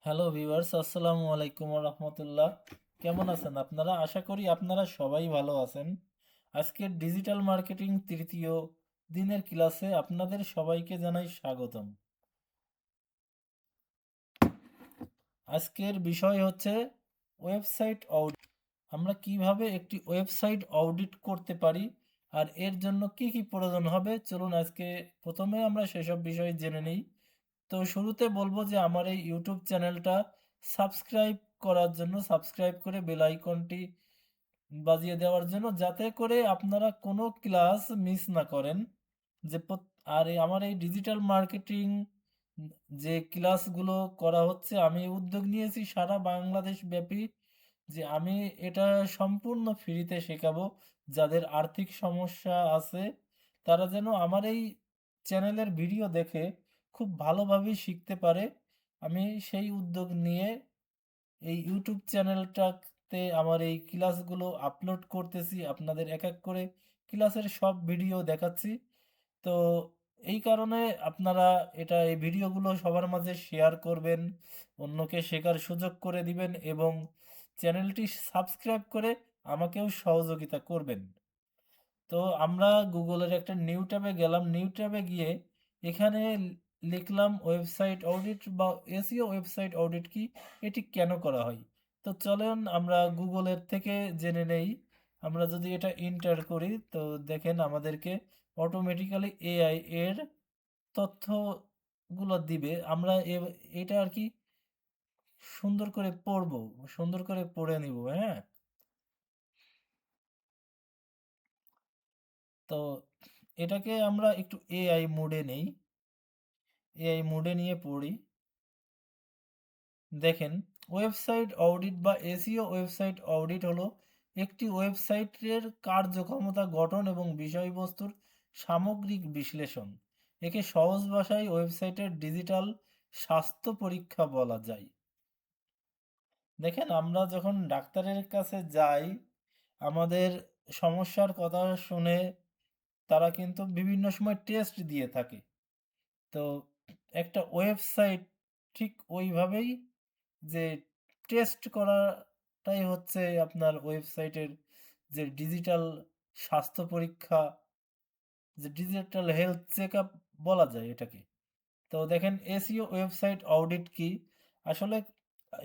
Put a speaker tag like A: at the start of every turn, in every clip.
A: Hello viewers, আসসালামু আলাইকুম রহমতুল্লাহ। কেমন আছেন আপনারা? আশা করি আপনারা সবাই ভালো আছেন। আজকের ডিজিটাল মার্কেটিং তৃতীয় দিনের ক্লাসে আপনাদের সবাইকে জানাই স্বাগতম। আজকের বিষয় হচ্ছে ওয়েবসাইট অডিট। আমরা কিভাবে একটি ওয়েবসাইট অডিট করতে পারি আর এর জন্য কি কি প্রয়োজন হবে, চলুন আজকে প্রথমে আমরা সেসব বিষয় জেনে নিই। তো শুরুতে বলবো যে আমার এই ইউটিউব চ্যানেলটা সাবস্ক্রাইব করার জন্য, সাবস্ক্রাইব করে বেল আইকনটি বাজিয়ে দেওয়ার জন্য, যাতে করে আপনারা কোনো ক্লাস মিস না করেন। আর আমার এই ডিজিটাল মার্কেটিং যে ক্লাসগুলো করা হচ্ছে, আমি উদ্যোগ নিয়েছি সারা বাংলাদেশ ব্যাপী যে আমি এটা সম্পূর্ণ ফ্রিতে শেখাবো। যাদের আর্থিক সমস্যা আছে তারা যেন আমার এই চ্যানেলের ভিডিও দেখে খুব ভালোভাবেই শিখতে পারে। আমি সেই উদ্যোগ নিয়ে এই ইউটিউব চ্যানেলটাতে আমার এই ক্লাসগুলো আপলোড করতেছি, আপনাদের এক এক করে ক্লাসের সব ভিডিও দেখাচ্ছি। তো এই কারণে আপনারা এই ভিডিওগুলো সবার মাঝে শেয়ার করবেন, অন্যকে শেখার সুযোগ করে দিবেন এবং চ্যানেলটি সাবস্ক্রাইব করে আমাকেও সহযোগিতা করবেন। তো আমরা গুগলের একটা নিউ ট্যাবে গেলাম, নিউ ট্যাবে গিয়ে এখানে লিখলাম ওয়েবসাইট অডিট বা এসইও ওয়েবসাইট অডিট কি, এটি কেন করা হয়। তো চলেন আমরা গুগলের থেকে জেনে নেই। আমরা যদি এটা এন্টার করি তো দেখেন আমাদেরকে অটোমেটিক্যালি এআই এর তথ্যগুলো দিবে। আমরা এটা আর কি সুন্দর করে পড়বো, সুন্দর করে পড়ে নিব। হ্যাঁ, তো এটাকে আমরা একটু এআই মোডে নেই, এআই মোডে নিয়ে পড়ি। দেখেন, ওয়েবসাইট অডিট বা এসইও ওয়েবসাইট অডিট হলো একটি ওয়েবসাইটের কার্যক্ষমতা, গঠন এবং বিষয়বস্তুর সামগ্রিক বিশ্লেষণ। একে সহজ ভাষায় ওয়েবসাইটের ডিজিটাল স্বাস্থ্য পরীক্ষা বলা যায়। দেখেন, আমরা যখন ডাক্তারের কাছে যাই, আমাদের সমস্যার কথা শুনে তারা কিন্তু বিভিন্ন সময় টেস্ট দিয়ে থাকে। তো একটা ওয়েবসাইট ঠিক ওইভাবেই যে টেস্ট করাটাই হচ্ছে আপনার ওয়েবসাইটের যে ডিজিটাল স্বাস্থ্য পরীক্ষা, যে ডিজিটাল হেলথ চেক আপ বলা যায় এটাকে। তো দেখেন, এসইও ওয়েবসাইট অডিট কি আসলে,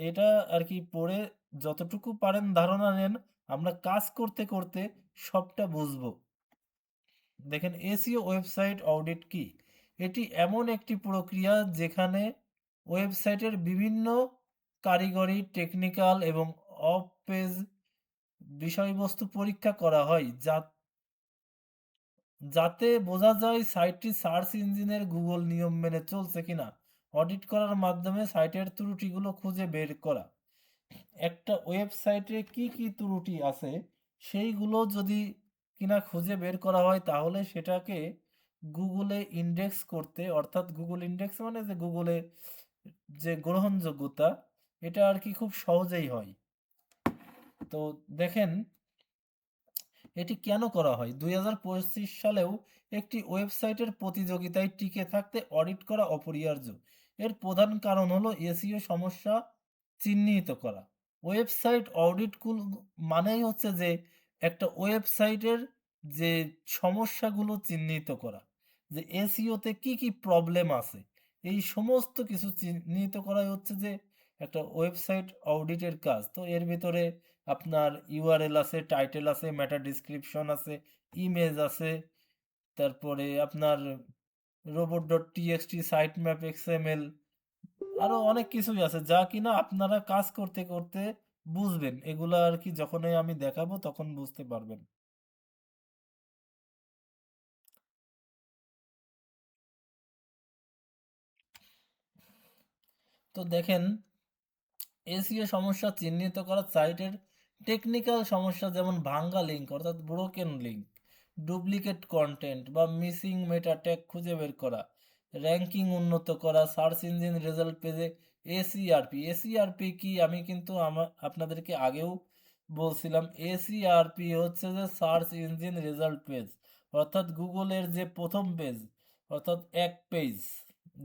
A: এটা আর কি পড়ে যতটুকু পারেন ধারণা নেন, আমরা কাজ করতে করতে সবটা বুঝবো। দেখেন, এসইও ওয়েবসাইট অডিট কি, এটি এমন একটি প্রক্রিয়া যেখানে ওয়েবসাইটের বিভিন্ন কারিগরি, টেকনিক্যাল এবং অফ পেজ বিষয়বস্তু পরীক্ষা করা হয়, যাতে বোঝা যায় সাইটটি সার্চ ইঞ্জিনের গুগল নিয়ম মেনে চলছে কিনা। অডিট করার মাধ্যমে সাইটের ত্রুটিগুলো খুঁজে বের করা। একটা ওয়েবসাইটে কি কি ত্রুটি আছে সেইগুলো যদি কিনা খুঁজে বের করা হয়, তাহলে সেটাকে গুগলে ইন্ডেক্স করতে, অর্থাৎ গুগল ইন্ডেক্স মানে যে গুগলে যে গ্রহণযোগ্যতা, এটা আর কি খুব সহজেই হয়। তো দেখেন, এটি কেন করা হয়? 2025 সালেও একটি ওয়েবসাইটের প্রতিযোগিতায় টিকে থাকতে অডিট করা অপরিহার্য। এর প্রধান কারণ হলো এসইও সমস্যা চিহ্নিত করা। ওয়েবসাইট অডিট মানেই হচ্ছে যে একটা ওয়েবসাইটের যে সমস্যাগুলো চিহ্নিত করা, যে এসইওতে কি কি প্রবলেম আছে, এই সমস্ত কিছু চিহ্নিত করাই হচ্ছে যে একটা ওয়েবসাইট অডিটের কাজ। তো এর ভিতরে আপনার ইউআরএল আছে, টাইটেল আছে, মেটা ডিসক্রিপশন আছে, ইমেজ আছে, তারপরে আপনার robot dot TXT, site map XML, আরো অনেক কিছুই আছে যা কিনা আপনারা কাজ করতে করতে বুঝবেন। এগুলা আর কি যখনই আমি দেখাবো তখন বুঝতে পারবেন। তো দেখেন, এসইও সমস্যা চিহ্নিত করা, সাইটের টেকনিক্যাল সমস্যা যেমন ভাঙ্গা লিঙ্ক অর্থাৎ ব্রোকেন লিঙ্ক, ডুপ্লিকেট কন্টেন্ট বা মিসিং মেটা ট্যাগ খুঁজে বের করা, র্যাঙ্কিং উন্নত করা, সার্চ ইঞ্জিন রেজাল্ট পেজে এসইআরপি। এসইআরপি কি আমি কিন্তু আপনাদেরকে আগেও বলছিলাম। এসইআরপি হচ্ছে যে সার্চ ইঞ্জিন রেজাল্ট পেজ, অর্থাৎ গুগলের যে প্রথম পেজ, অর্থাৎ এক পেজ,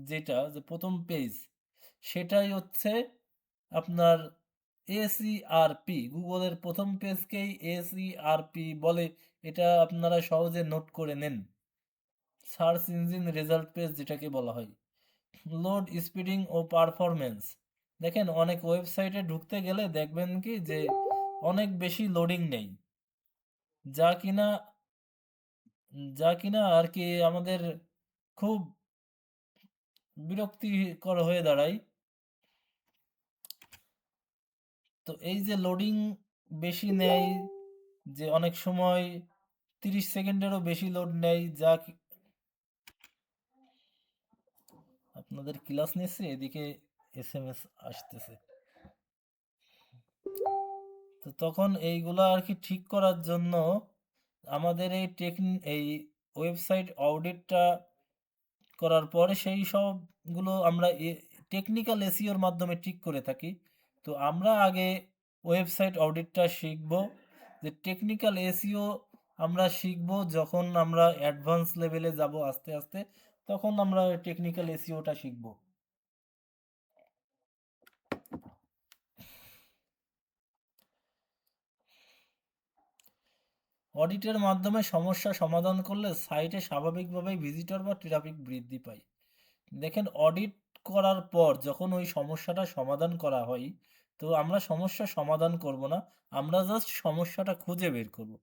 A: যেটা যে প্রথম পেজ, সেটাই হচ্ছে আপনার এসইআরপি, গুগলের প্রথম পেজকেই এসইআরপি বলে, এটা আপনারা সহজে নোট করে নেন। সার্চ ইঞ্জিন রেজাল্ট পেজ যেটাকে বলা হয়। লোড স্পিডিং ও পারফরমেন্স, দেখেন অনেক ওয়েবসাইটে ঢুকতে গেলে দেখবেন কি যে অনেক বেশি লোডিং নেই, যা কিনা যা কিনা আর কি আমাদের খুব বিরক্তিকর হয়ে দাঁড়ায়। তো এই যে লোডিং বেশি নেয়, যে অনেক সময় 30 সেকেন্ডেরও বেশি লোড নেয়, আপনাদের ক্লাস নিচ্ছে, এদিকে এসএমএস আসতেছে। তো তখন এইগুলা আর কি ঠিক করার জন্য আমাদের এই ওয়েবসাইট অডিটটা করার পরে সেই সবগুলো আমরা টেকনিক্যাল এসইওর মাধ্যমে ঠিক করে থাকি। তো আমরা আগে ওয়েবসাইট অডিটটা শিখব, যে টেকনিক্যাল এসইও আমরা শিখব যখন আমরা অ্যাডভান্স লেভেলে যাব আস্তে আস্তে, তখন আমরা টেকনিক্যাল এসইওটা শিখব। অডিটের মাধ্যমে সমস্যা সমাধান করলে সাইটে স্বাভাবিকভাবেই ভিজিটর বা ট্রাফিক বৃদ্ধি পায়। দেখেন অডিট করার পর যখন ওই সমস্যাটা সমাধান করা হয়, তো আমরা সমস্যা সমাধান করব না, আমরা জাস্ট সমস্যাটা খুঁজে বের করব।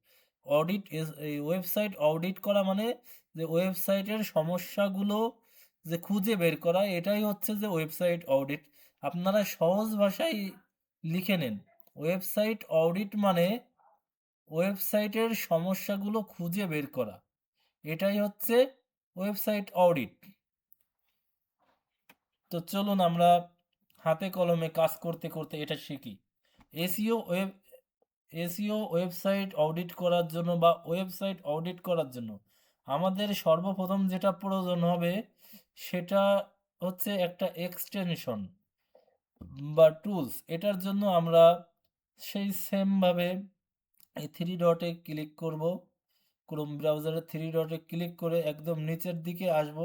A: এই ওয়েবসাইট অডিট করা মানে যে ওয়েবসাইটের সমস্যাগুলো যে খুঁজে বের করা, এটাই হচ্ছে যে ওয়েবসাইট অডিট। আপনারা সহজ ভাষায় লিখে নেন, ওয়েবসাইট অডিট মানে ওয়েবসাইটের সমস্যাগুলো খুঁজে বের করা, এটাই হচ্ছে ওয়েবসাইট অডিট। তো চলুন আমরা হাতে কলমে কাজ করতে করতে এটা শিখি। SEO web SEO website audit করার জন্য বা ওয়েবসাইট অডিট করার জন্য আমাদের সর্বপ্রথম যেটা প্রয়োজন হবে সেটা হচ্ছে একটা এক্সটেনশন বা টুলস। এটার জন্য আমরা সেই সেমভাবে এই থ্রি ডটে ক্লিক করব, ক্রোম ব্রাউজারে থ্রি ডটে ক্লিক করে একদম নিচের দিকে আসব,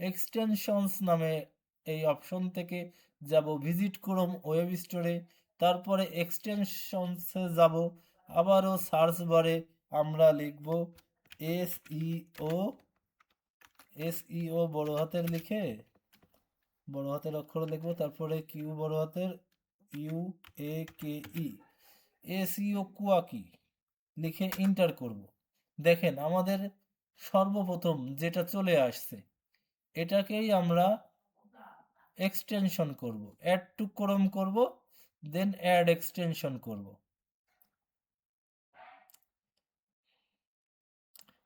A: এক্সটেনশনস নামে এই অপশন থেকে যাব ভিজিট ক্রোম ওয়েব স্টোরে, তারপরে এক্সটেনশনসে যাব, আবারও সার্চ বারে আমরা লিখব এসইও, এসইও বড় হাতের লিখে বড় হাতের অক্ষরে লিখব, তারপরে কিউ বড় হাতের, U A K E, SEO কুয়াকি লিখে এন্টার করব। দেখেন আমাদের সর্বপ্রথম যেটা চলে আসছে, এটাকেই আমরা এক্সটেনশন করব, অ্যাড টু ক্রোম করব, দেন অ্যাড এক্সটেনশন করব।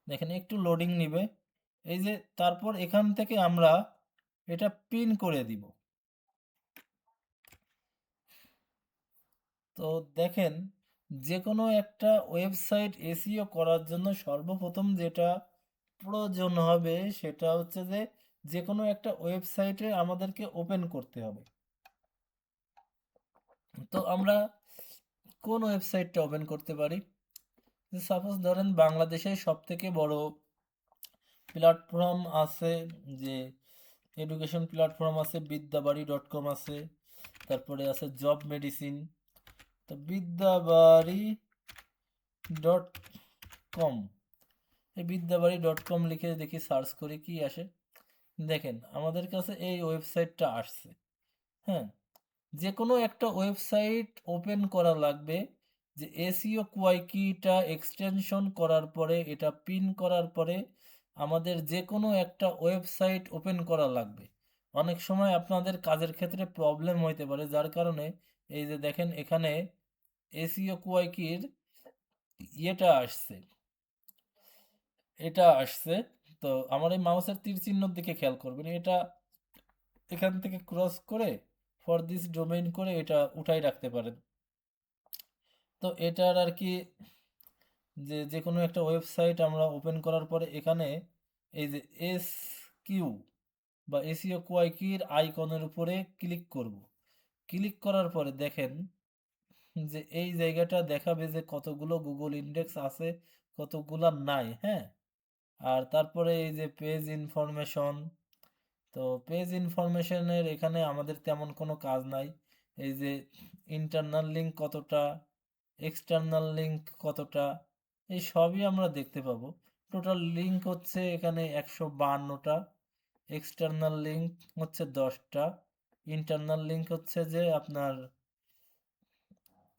A: দেখেন একটু লোডিং নিবে, এই যে তারপর এখান থেকে আমরা এটা পিন করে দিব। তো দেখেন যে কোনো একটা ওয়েবসাইট এসইও করার জন্য সর্বপ্রথম যেটা প্রয়োজন হবে সেটা হচ্ছে যে যে কোনো একটা ওয়েবসাইটে আমাদেরকে ওপেন করতে হবে। তো আমরা কোন ওয়েবসাইটটা ওপেন করতে পারি? সাপোজ ধরেন বাংলাদেশের সব থেকে বড় প্ল্যাটফর্ম আছে, যে এডুকেশন প্ল্যাটফর্ম আছে, বিদ্যাবাড়ি.com আছে, তারপরে আছে জব মেডিসিন। তো বিদ্যাবাড়ি.com, এই বিদ্যাবাড়ি.com লিখে দেখি সার্চ করে কি আসে। দেখেন আমাদের কাছে এই ওয়েবসাইটটা আসছে। হ্যাঁ, যে কোনো একটা ওয়েবসাইট ওপেন করা লাগবে, যে এসইও কুয়াইকিটা এক্সটেনশন করার পরে এটা পিন করার পরে আমাদের যে কোনো একটা ওয়েবসাইট ওপেন করা লাগবে। অনেক সময় আপনাদের কাজের ক্ষেত্রে প্রবলেম হইতে পারে, যার কারণে এই যে দেখেন এখানে এসইও কুয়াইকির ইয়েটা আসছে, এটা আসছে। তো আমার এই মাউসের তীর চিহ্নর দিকে খেয়াল করবেন, এটা এখান থেকে ক্রস করে ফর দিস ডোমেইন করে এটা উঠাই রাখতে পারেন। তো এটার আর কি যে কোনো একটা ওয়েবসাইট আমরা ওপেন করার পরে এখানে এই যে এস কিউ বা এসইও কুয়াইকির আইকনের উপরে ক্লিক করব। ক্লিক করার পরে দেখেন যে এই জায়গাটা দেখাবে যে কতগুলো গুগল ইন্ডেক্স আছে, কতগুলো নাই। হ্যাঁ, আর তারপরে এই যে পেজ ইনফরমেশন, তো পেজ ইনফরমেশনের এখানে আমাদের তেমন কোনো কাজ নাই। এই যে ইন্টারনাল লিঙ্ক কতটা, এক্সটার্নাল লিঙ্ক কতটা, এই সবই আমরা দেখতে পাবো। টোটাল লিঙ্ক হচ্ছে এখানে 152টা, এক্সটার্নাল লিঙ্ক হচ্ছে 10টা, ইন্টারনাল লিঙ্ক হচ্ছে যে আপনার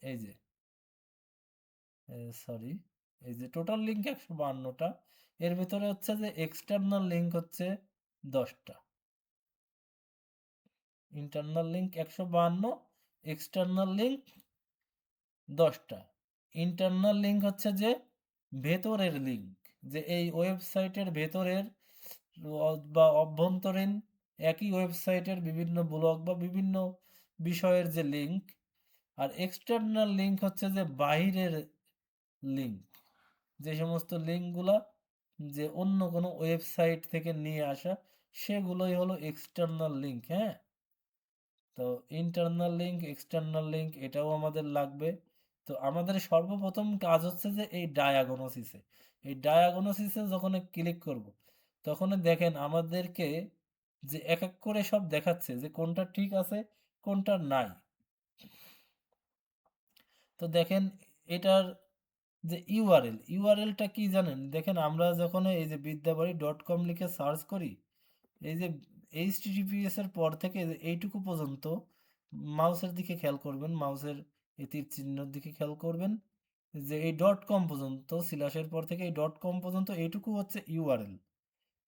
A: এই যে সরি, এই যে টোটাল লিঙ্ক 152টা, এর ভিতরে হচ্ছে যে এক্সটার্নাল লিঙ্ক হচ্ছে 10টা। ইন্টারনাল লিঙ্ক 152, এক্সটার্নাল লিঙ্ক 10টা। ইন্টারনাল লিঙ্ক হচ্ছে যে ভেতরের লিঙ্ক, যে এই ওয়েবসাইটের ভেতরের বা অভ্যন্তরীণ একই ওয়েবসাইটের বিভিন্ন ব্লগ বা বিভিন্ন বিষয়ের যে লিঙ্ক। আর এক্সটার্নাল লিঙ্ক হচ্ছে যে বাইরের লিঙ্ক, যে সমস্ত লিঙ্কগুলা যে অন্য কোনো ওয়েবসাইট থেকে নিয়ে আসা, সেগুলোই হলো এক্সটার্নাল লিঙ্ক। হ্যাঁ, তো ইন্টারনাল লিঙ্ক, এক্সটার্নাল লিঙ্ক এটাও আমাদের লাগবে। তো আমাদের সর্বপ্রথম কাজ হচ্ছে যে এই ডায়াগনোসিসে, এই ডায়াগনোসিসে যখন ক্লিক করব, তখন দেখেন আমাদেরকে যে এক এক করে সব দেখাচ্ছে যে কোনটা ঠিক আছে কোনটা নাই। তো দেখেন এটার যে ইউআরএলটা কি জানেন? দেখেন আমরা যখন এই যে বিদ্যাবাড়ি.com লিখে সার্চ করি, এই যে এইচটিটিপিএস এর পর থেকে যে এইটুকু পর্যন্ত মাউসের দিকে খেয়াল করবেন, মাউসের এই তীর চিহ্নের দিকে খেয়াল করবেন, যে এই ডট কম পর্যন্ত, স্ল্যাশের পর থেকে এই ডট কম পর্যন্ত এইটুকু হচ্ছে ইউআরএল।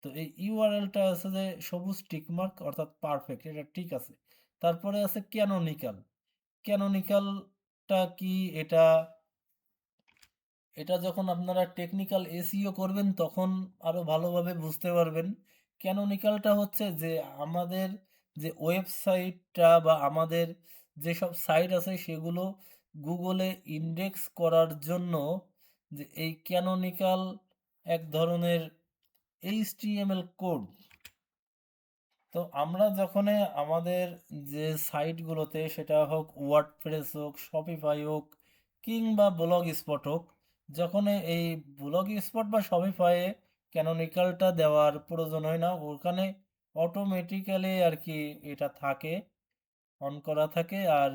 A: তো এই ইউআরএলটা আছে যে সবুজ টিকমার্ক, অর্থাৎ পারফেক্ট, এটা ঠিক আছে। তারপরে আছে ক্যানোনিকাল। ক্যানোনিকালটা কি? এটা এটা যখন আপনারা টেকনিক্যাল এসইও করবেন তখন আরো ভালোভাবে বুঝতে পারবেন। ক্যানোনিকালটা হচ্ছে যে আমাদের যে ওয়েবসাইটটা বা আমাদের যেসব সাইট আছে সেগুলো গুগলে ইন্ডেক্স করার জন্য যে এই ক্যানোনিকাল এক ধরনের এইচটিএমএল কোড। তো আমরা যখন আমাদের যে সাইটগুলোতে, সেটা হোক ওয়ার্ডপ্রেস হোক, শপিফাই হোক, কিংবা ব্লগ স্পট হোক, যখন এই ব্লগ স্পট বা শপিফাইয়ে ক্যানোনিকালটা দেওয়ার প্রয়োজন হয় না, ওখানে অটোমেটিক্যালি আর কি এটা থাকে, অন করা থাকে। আর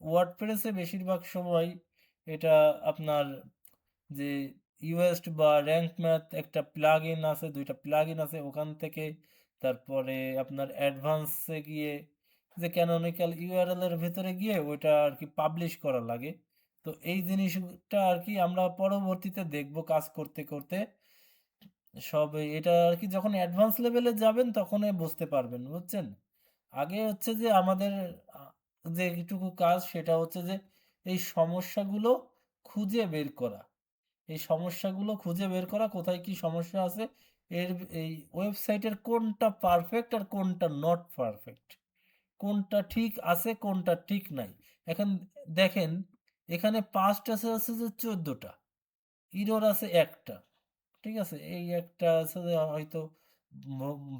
A: ওয়ার্ডপ্রেসে বেশিরভাগ সময় এটা আপনার যে ইউএস্ট বা র্যাঙ্ক ম্যাথ একটা প্লাগ ইন আছে, দুইটা প্লাগ ইন আছে ওখান থেকে, তারপরে আপনার অ্যাডভান্সে গিয়ে যে ক্যানোনিক্যাল ইউআরএল এর ভেতরে গিয়ে ওইটা আর কি পাবলিশ করা লাগে। তো এই জিনিসটা আর কি আমরা পরবর্তীতে দেখব কাজ করতে করতে সব। এটা আর কি যখন অ্যাডভান্স লেভেলে যাবেন তখন বুঝতে পারবেন, বুঝছেন? আগে হচ্ছে যে আমাদের যে এইটুকু কাজ সেটা হচ্ছে যে এই সমস্যাগুলো খুঁজে বের করা, এই সমস্যাগুলো খুঁজে বের করা, কোথায় কি সমস্যা আছে, এর এই ওয়েবসাইটের কোনটা পারফেক্ট আর কোনটা নট পারফেক্ট, কোনটা ঠিক আছে কোনটা ঠিক নাই। এখন দেখেন এখানে পাস্ট আছে যে 14টা, ইরর আছে একটা, ঠিক আছে, এই একটা আছে যে হয়তো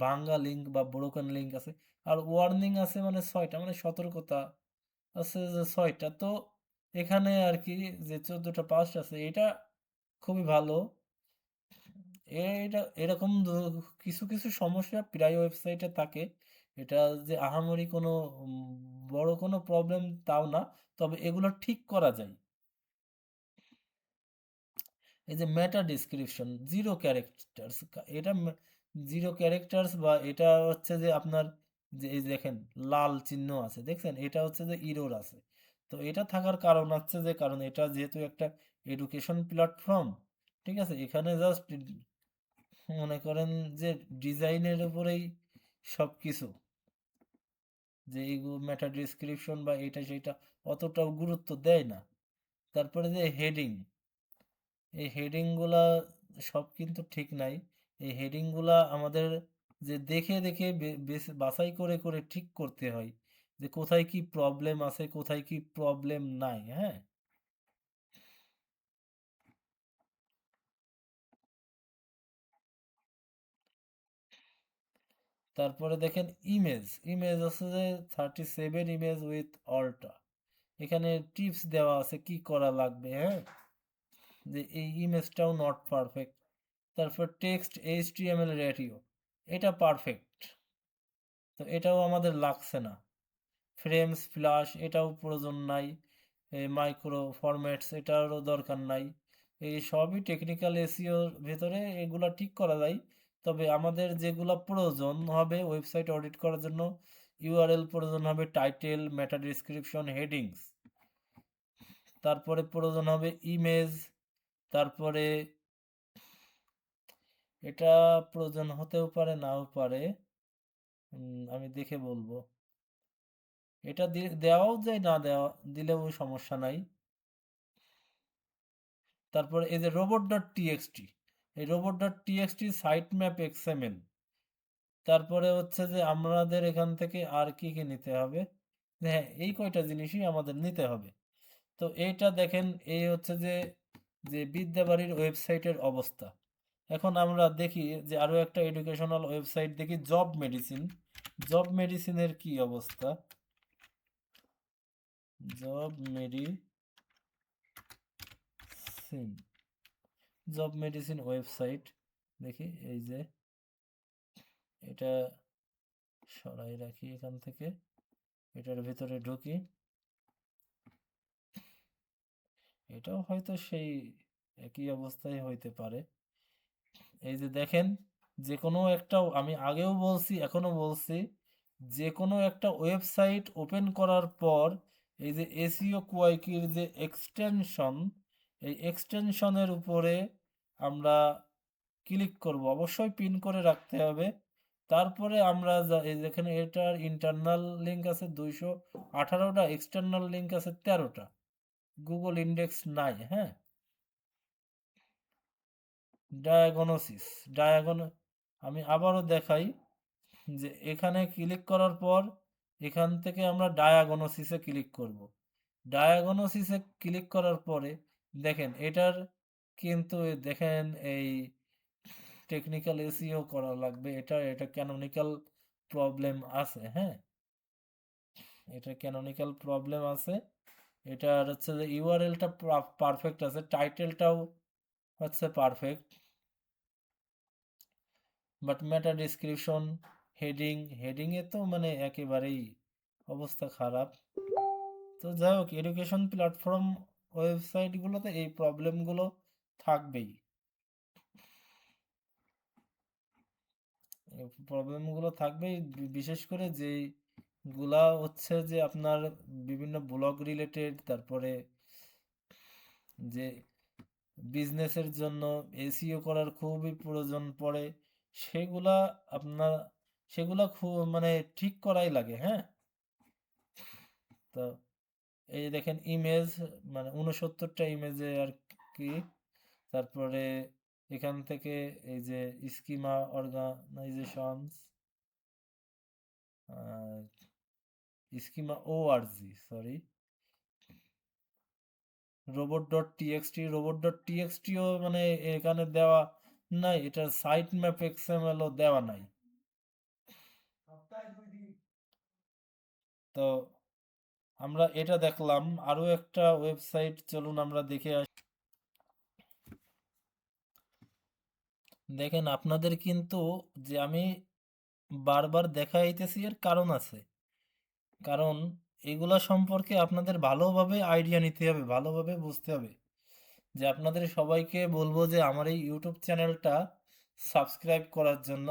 A: ভাঙ্গা লিঙ্ক বা ব্রোকেন লিঙ্ক আছে। আর ওয়ার্নিং আছে মানে 6টা, মানে সতর্কতা আছে যে 6টা। তো এখানে আর কি যে 14টা পাস্ট আছে, এটা খুবই ভালো। এটা এরকম কিছু কিছু সমস্যা প্রায় ওয়েবসাইটে থাকে। এটা যে আহামরি কোনো বড় কোনো প্রবলেম তাও না, তবে এগুলো ঠিক করা যায়। এই যে মেটা ডিসক্রিপশন জিরো ক্যারেক্টার্স, এটা জিরো ক্যারেক্টার্স বা এটা হচ্ছে যে আপনার যে এই দেখেন লাল চিহ্ন আছে দেখছেন, এটা হচ্ছে যে ইরোর আছে। তো এটা থাকার কারণ হচ্ছে যে, কারণ এটা যেহেতু একটা এডুকেশন প্ল্যাটফর্ম, ঠিক আছে, এখানে জাস্ট মনে করেন যে ডিজাইনের উপরেই সব কিছু, যে এই মেটা ডিসক্রিপশন বা এটা সেটা অতটাও গুরুত্ব দেয় না। তারপরে যে হেডিং, এই হেডিংগুলা সব কিন্তু ঠিক নাই। এই হেডিংগুলা আমাদের যে দেখে দেখে বাছাই করে করে ঠিক করতে হয়, যে কোথায় কি প্রবলেম আছে কোথায় কি প্রবলেম নাই। হ্যাঁ, তারপরে দেখেন ইমেজ, ইমেজ আছে যে 37 ইমেজ উইথ অল্টা, এখানে টিপস দেওয়া আছে কি করা লাগবে। হ্যাঁ, যে এই ইমেজটাও নট পারফেক্ট। তারপর টেক্সট এইচটিএমএল রেটিও, এটা পারফেক্ট, তো এটাও আমাদের লাগছে না। ফ্রেমস ফ্ল্যাশ এটাও প্রয়োজন নাই, মাইক্রো ফরম্যাটস এটারও দরকার নাই। এই সবই টেকনিক্যাল এসইওর ভেতরে এগুলা ঠিক করা যায়। তবে আমাদের যেগুলা প্রয়োজন হবে ওয়েবসাইট অডিট করার জন্য, ইউআরএল প্রয়োজন হবে, টাইটেল, মেটা ডেসক্রিপশন, হেডিংস, তারপরে প্রয়োজন হবে ইমেজ, তারপরে এটা প্রয়োজন হতেও পারে নাও পারে, আমি দেখে বলবো। এটা দেওয়াও যায়, না দেওয়া দিলেও সমস্যা নাই। তারপরে এই যে রোবট ডট টিএক্সটি, এই robot dot TXT site map XML, তারপরে হচ্ছে যে আমাদের এখান থেকে আর কি কি নিতে হবে, হ্যাঁ এই কয়টা জিনিসই আমাদের নিতে হবে। তো এইটা দেখেন, এই হচ্ছে যে যে বিদ্যাবাড়ির ওয়েবসাইটের অবস্থা। এখন আমরা দেখি যে আরো একটা এডুকেশনাল ওয়েবসাইট দেখি, জব মেডিসিন। জব মেডিসিনের কি অবস্থা, job medicine, job medicine website দেখি, এই যে এটা সরাই রাখি এখান থেকে, এটার ভিতরে ঢুকি, এটাও হয়তো সেই একই অবস্থায় হইতে পারে। এই যে দেখেন, যে কোনো একটা, আমি আগেও বলছি এখনো বলছি, যে কোনো একটা ওয়েবসাইট ওপেন করার পর এই যে এসইও কুয়াইকির যে এক্সটেনশন, এই এক্সটেনশনের উপরে আমরা ক্লিক করব, অবশ্যই পিন করে রাখতে হবে। তারপরে আমরা এই যেখানে এটার ইন্টারনাল লিঙ্ক আছে 218টা, এক্সটার্নাল লিঙ্ক আছে 13টা, গুগল ইন্ডেক্স নাই, হ্যাঁ। ডায়াগনোসিস, ডায়াগন আমি আবারও দেখাই, যে এখানে ক্লিক করার পর এখান থেকে আমরা ডায়াগনোসিসে ক্লিক করব। ডায়াগনোসিসে ক্লিক করার পরে দেখেন এটার কিন্তু দেখেন এই টেকনিক্যাল এসইও করা লাগবে, এটা ক্যানোনিক্যাল প্রবলেম আছে, হ্যাঁ, এটা ক্যানোনিক্যাল প্রবলেম আছে। এটার হচ্ছে যে ইউআরএলটা পারফেক্ট আছে, টাইটেলটাও হচ্ছে পারফেক্ট, বাট মেটা ডিসক্রিপশন, হেডিংয়ে তো মানে একেবারেই অবস্থা খারাপ। তো যাই হোক, এডুকেশন প্ল্যাটফর্ম ওয়েবসাইটগুলোতে এই প্রবলেমগুলো থাকবেই, এই প্রবলেমগুলো থাকবেই, বিশেষ করে যেইগুলা হচ্ছে যে আপনার বিভিন্ন ব্লগ রিলেটেড, তারপরে যে বিজনেসের জন্য এসইও করার খুবই প্রয়োজন পড়ে, সেগুলা আপনার, সেগুলা খুব মানে ঠিক করাই লাগে, হ্যাঁ। তো এই যে দেখেন ইমেজ, মানে 69টা ইমেজে আর কি, তারপরে এখান থেকে এই যে schema organizations, schema ORG, sorry, robot dot TXT, robot dot টিএক্সটিও মানে এখানে দেওয়া নাই, এটার সাইট ম্যাপ এক্সএমএলও দেওয়া নাই। তো আমরা এটা দেখলাম, আরো একটা ওয়েবসাইট চলুন আমরা দেখে আসি। দেখেন আপনাদের কিন্তু, যে আমি বারবার দেখাইতেছি এর কারণ আছে, কারণ এগুলা সম্পর্কে আপনাদের ভালোভাবে আইডিয়া নিতে হবে, ভালোভাবে বুঝতে হবে। যে আপনাদের সবাইকে বলবো যে আমার এই ইউটিউব চ্যানেলটা সাবস্ক্রাইব করার জন্য।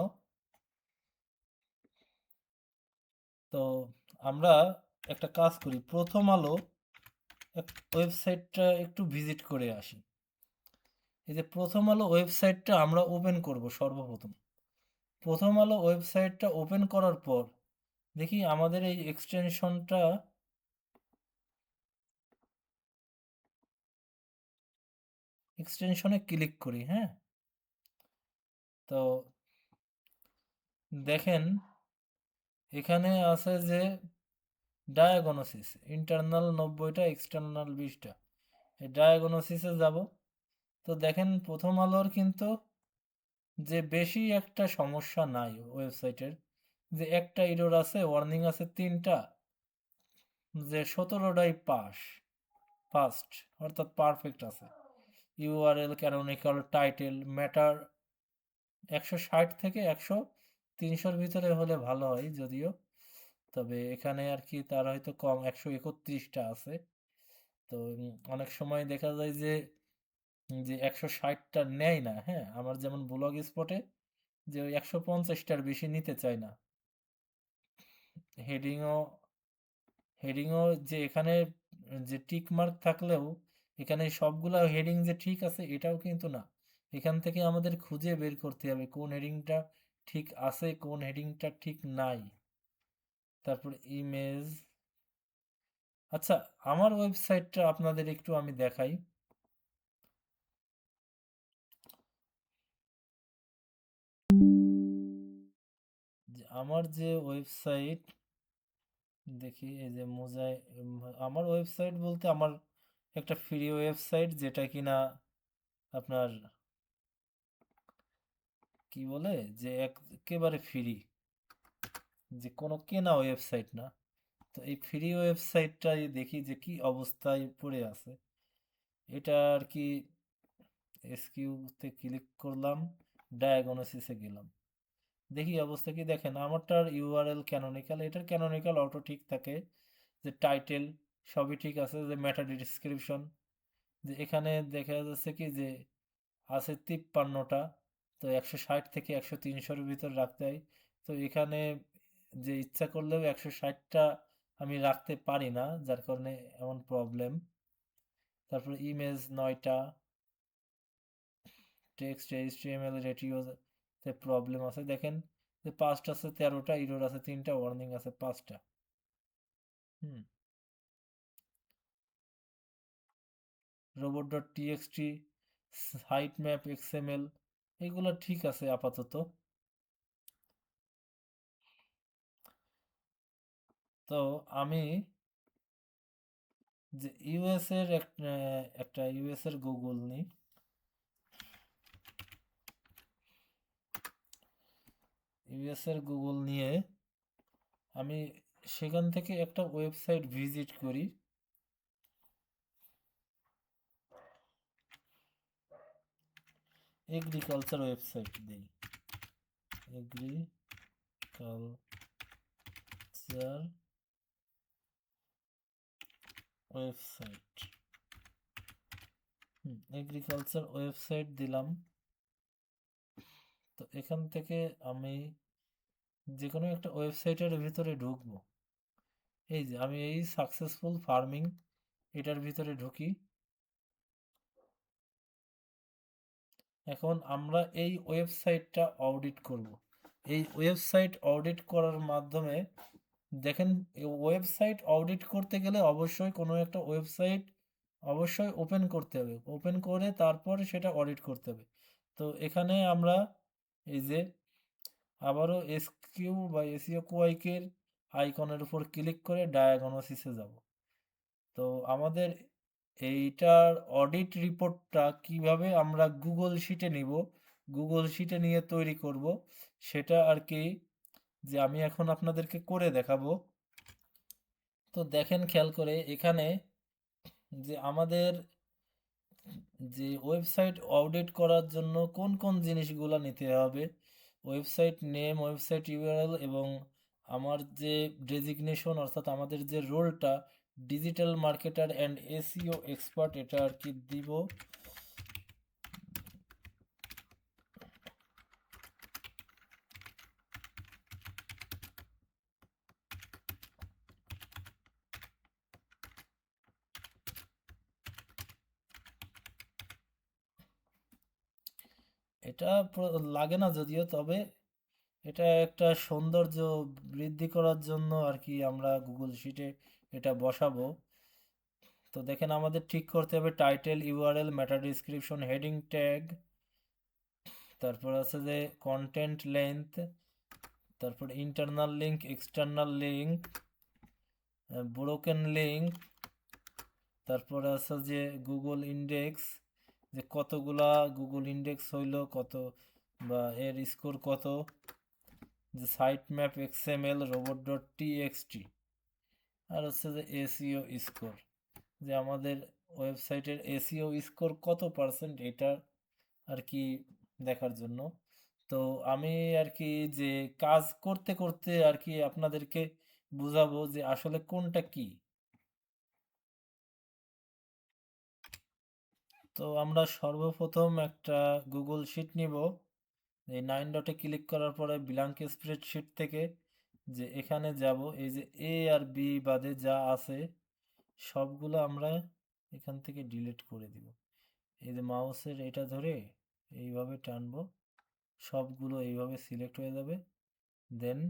A: তো আমরা একটা কাজ করি, প্রথম আলো ওয়েবসাইটটা একটু ভিজিট করে আসি। এই যে প্রথম আলো ওয়েবসাইটটা আমরা ওপেন করব সর্বপ্রথম। প্রথম আলো ওয়েবসাইটটা ওপেন করার পর দেখি আমাদের এই এক্সটেনশনে ক্লিক করি, হ্যাঁ। তো দেখেন এখানে আছে যে ডায়াগনোসিস, ইন্টারনাল 90টা, এক্সটার্নাল 20টা, এই ডায়াগনোসিসে যাব। তো দেখেন প্রথম আলোর কিন্তু যে বেশি একটা সমস্যা নাই ওয়েবসাইটের, যে একটা এরর আছে, ওয়ার্নিং আছে 3টা, যে 17টাই ফার্স্ট, অর্থাৎ পারফেক্ট আছে। ইউআরএল, ক্যানোনিক্যাল, টাইটেল, ম্যাটার 160 থেকে 100, 300-র ভিতরে হলে ভালো হয় যদিও। তবে এখানে আর কি তার হয়তো কম 131টা আছে। তো অনেক সময় দেখা যায় যে 160টা নেয় না, হ্যাঁ? আমার যেমন ব্লগ স্পটে যে ওই 150টার বেশি নিতে চায় না। হেডিংও হেডিংও যে এখানে যে টিক মার্ক থাকলেও এখানে সবগুলা হেডিং যে ঠিক আছে এটাও কিন্তু না। এখান থেকে আমাদের খুঁজে বের করতে হবে কোন হেডিংটা ঠিক আছে, কোন হেডিংটা ঠিক নাই। তারপর ইমেজ। আচ্ছা, আমার ওয়েবসাইটটা আপনাদের একটু আমি দেখাই। যে আমার যে ওয়েবসাইট, দেখি এই যে মোজাই, আমার ওয়েবসাইট বলতে আমার একটা ফ্রি ওয়েবসাইট যেটা কিনা আপনার কি বলে যে একেবারে ফ্রি, যে কোনো কেনা ওয়েবসাইট না। তো এই ফ্রি ওয়েবসাইটটাই দেখি যে কি অবস্থায় পড়ে আছে। এটা আর কি এসকিউতে ক্লিক করলাম, ডায়াগনোসিসে গেলাম, দেখি অবস্থা কি। দেখেন আমারটার ইউআরএল ক্যানোনিক্যাল, এটার ক্যানোনিক্যাল অটো ঠিক থাকে, যে টাইটেল সবই ঠিক আছে, যে মেটা ডিসক্রিপশন, যে এখানে দেখা যাচ্ছে কি যে আছে 53টা। তো 160 থেকে 100-300-র ভিতর রাখতে হয়। তো এখানে যে ইচ্ছা করলেও 160টা আমি রাখতে পারি না, যার কারণে এমন প্রবলেম। তারপর ইমেজ 9টা, টেক্সট এইচটিএমএল রেটিও তে প্রবলেম আছে। দেখেন যে পাস্ট আছে 13টা, ইরর আছে 3টা, ওয়ার্নিং আছে 5টা। হুম। Robot dot TXT, site map XML, এগুলো ঠিক আছে আপাতত। তো আমি যে ইউএস এর একটা ইউএস এর গুগল নিই। ইউএস এর গুগল নিয়ে আমি সেখান থেকে একটা ওয়েবসাইট ভিজিট করি। এগ্রিকালচার ওয়েবসাইট দিই, এগ্রিকালচার ওয়েবসাইট। এগ্রিকালচার ওয়েবসাইট দিলাম। তো এখান থেকে আমি যে কোনো একটা ওয়েবসাইটের ভিতরে ঢুকবো। এই যে আমি এই সাকসেসফুল ফার্মিং এটার ভিতরে ঢুকি। এখন আমরা এই ওয়েবসাইটটা অডিট করব। এই ওয়েবসাইট অডিট করার মাধ্যমে দেখেন, ওয়েবসাইট অডিট করতে গেলে অবশ্যই কোনো একটা ওয়েবসাইট অবশ্যই ওপেন করতে হবে, ওপেন করে তারপর সেটা অডিট করতে হবে। তো এখানে আমরা এই যে আবারও এসকিউ বা এসইও কোয়াইকের আইকনের উপর ক্লিক করে ডায়াগনোসিসে যাব। তো আমাদের এইটার অডিট রিপোর্টটা কিভাবে আমরা গুগল শিটে নিব, গুগল শিটে নিয়ে তৈরি করব, সেটা আর কি যে আমি এখন আপনাদেরকে করে দেখাবো। তো দেখেন খেয়াল করে এখানে যে আমাদের যে ওয়েবসাইট অডিট করার জন্য কোন কোন জিনিসগুলো নিতে হবে, ওয়েবসাইট নেম, ওয়েবসাইট ইউআরএল, এবং আমার যে ডেজিগনেশন অর্থাৎ আমাদের যে রোলটা digital marketer and SEO expert, এটা আর কি দিব। এটা লাগে না যদিও, তবে এটা একটা সৌন্দর্য বৃদ্ধি করার জন্য আর কি আমরা গুগল শিটে এটা বসাবো। তো দেখেন আমাদের ঠিক করতে হবে টাইটেল, ইউআরএল, মেটা ডিসক্রিপশন, হেডিং ট্যাগ, তারপর আছে যে কন্টেন্ট লেন্থ, তারপর internal link, external link, broken link, তারপর আছে যে গুগল ইন্ডেক্স, যে কতগুলা গুগল ইন্ডেক্স হইলো কত, বা এর স্কোর কত, যে site map XML, robot dot TXT, আর হচ্ছে যে এসইও স্কোর, যে আমাদের ওয়েবসাইটের এসইও স্কোর কত পার্সেন্ট, এটা আর কি দেখার জন্য। তো আমি আর কি যে কাজ করতে করতে আর কি আপনাদেরকে বুঝাবো যে আসলে কোনটা কি। তো আমরা সর্বপ্রথম একটা গুগল শিট নিব। এই 9 ডটে ক্লিক করার পরে ব্ল্যাঙ্ক স্প্রেডশিট থেকে যে এখানে যাব, এই যে এ আর বি বাদে যা আছে সবগুলো আমরা এখান থেকে ডিলিট করে দিব। এই যে মাউসের এটা ধরে এইভাবে টানবো, সবগুলো এইভাবে সিলেক্ট হয়ে যাবে। দেন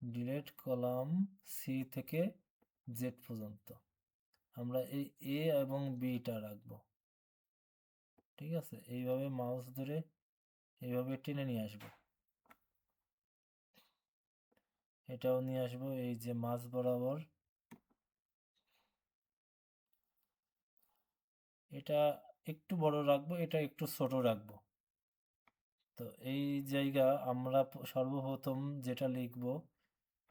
A: ডিলিট কলাম সি থেকে জেড পর্যন্ত আমরা এই এ এবং বিটা রাখবো। ঠিক আছে, এইভাবে মাউস ধরে এইভাবে টেনে নিয়ে আসবো। এটাও নিয়ে আসবো এই যে মাঝ বরাবর। এটা একটু বড় রাখবো, এটা একটু ছোট রাখবো। তো এই জায়গা আমরা সর্বপ্রথম যেটা লিখব,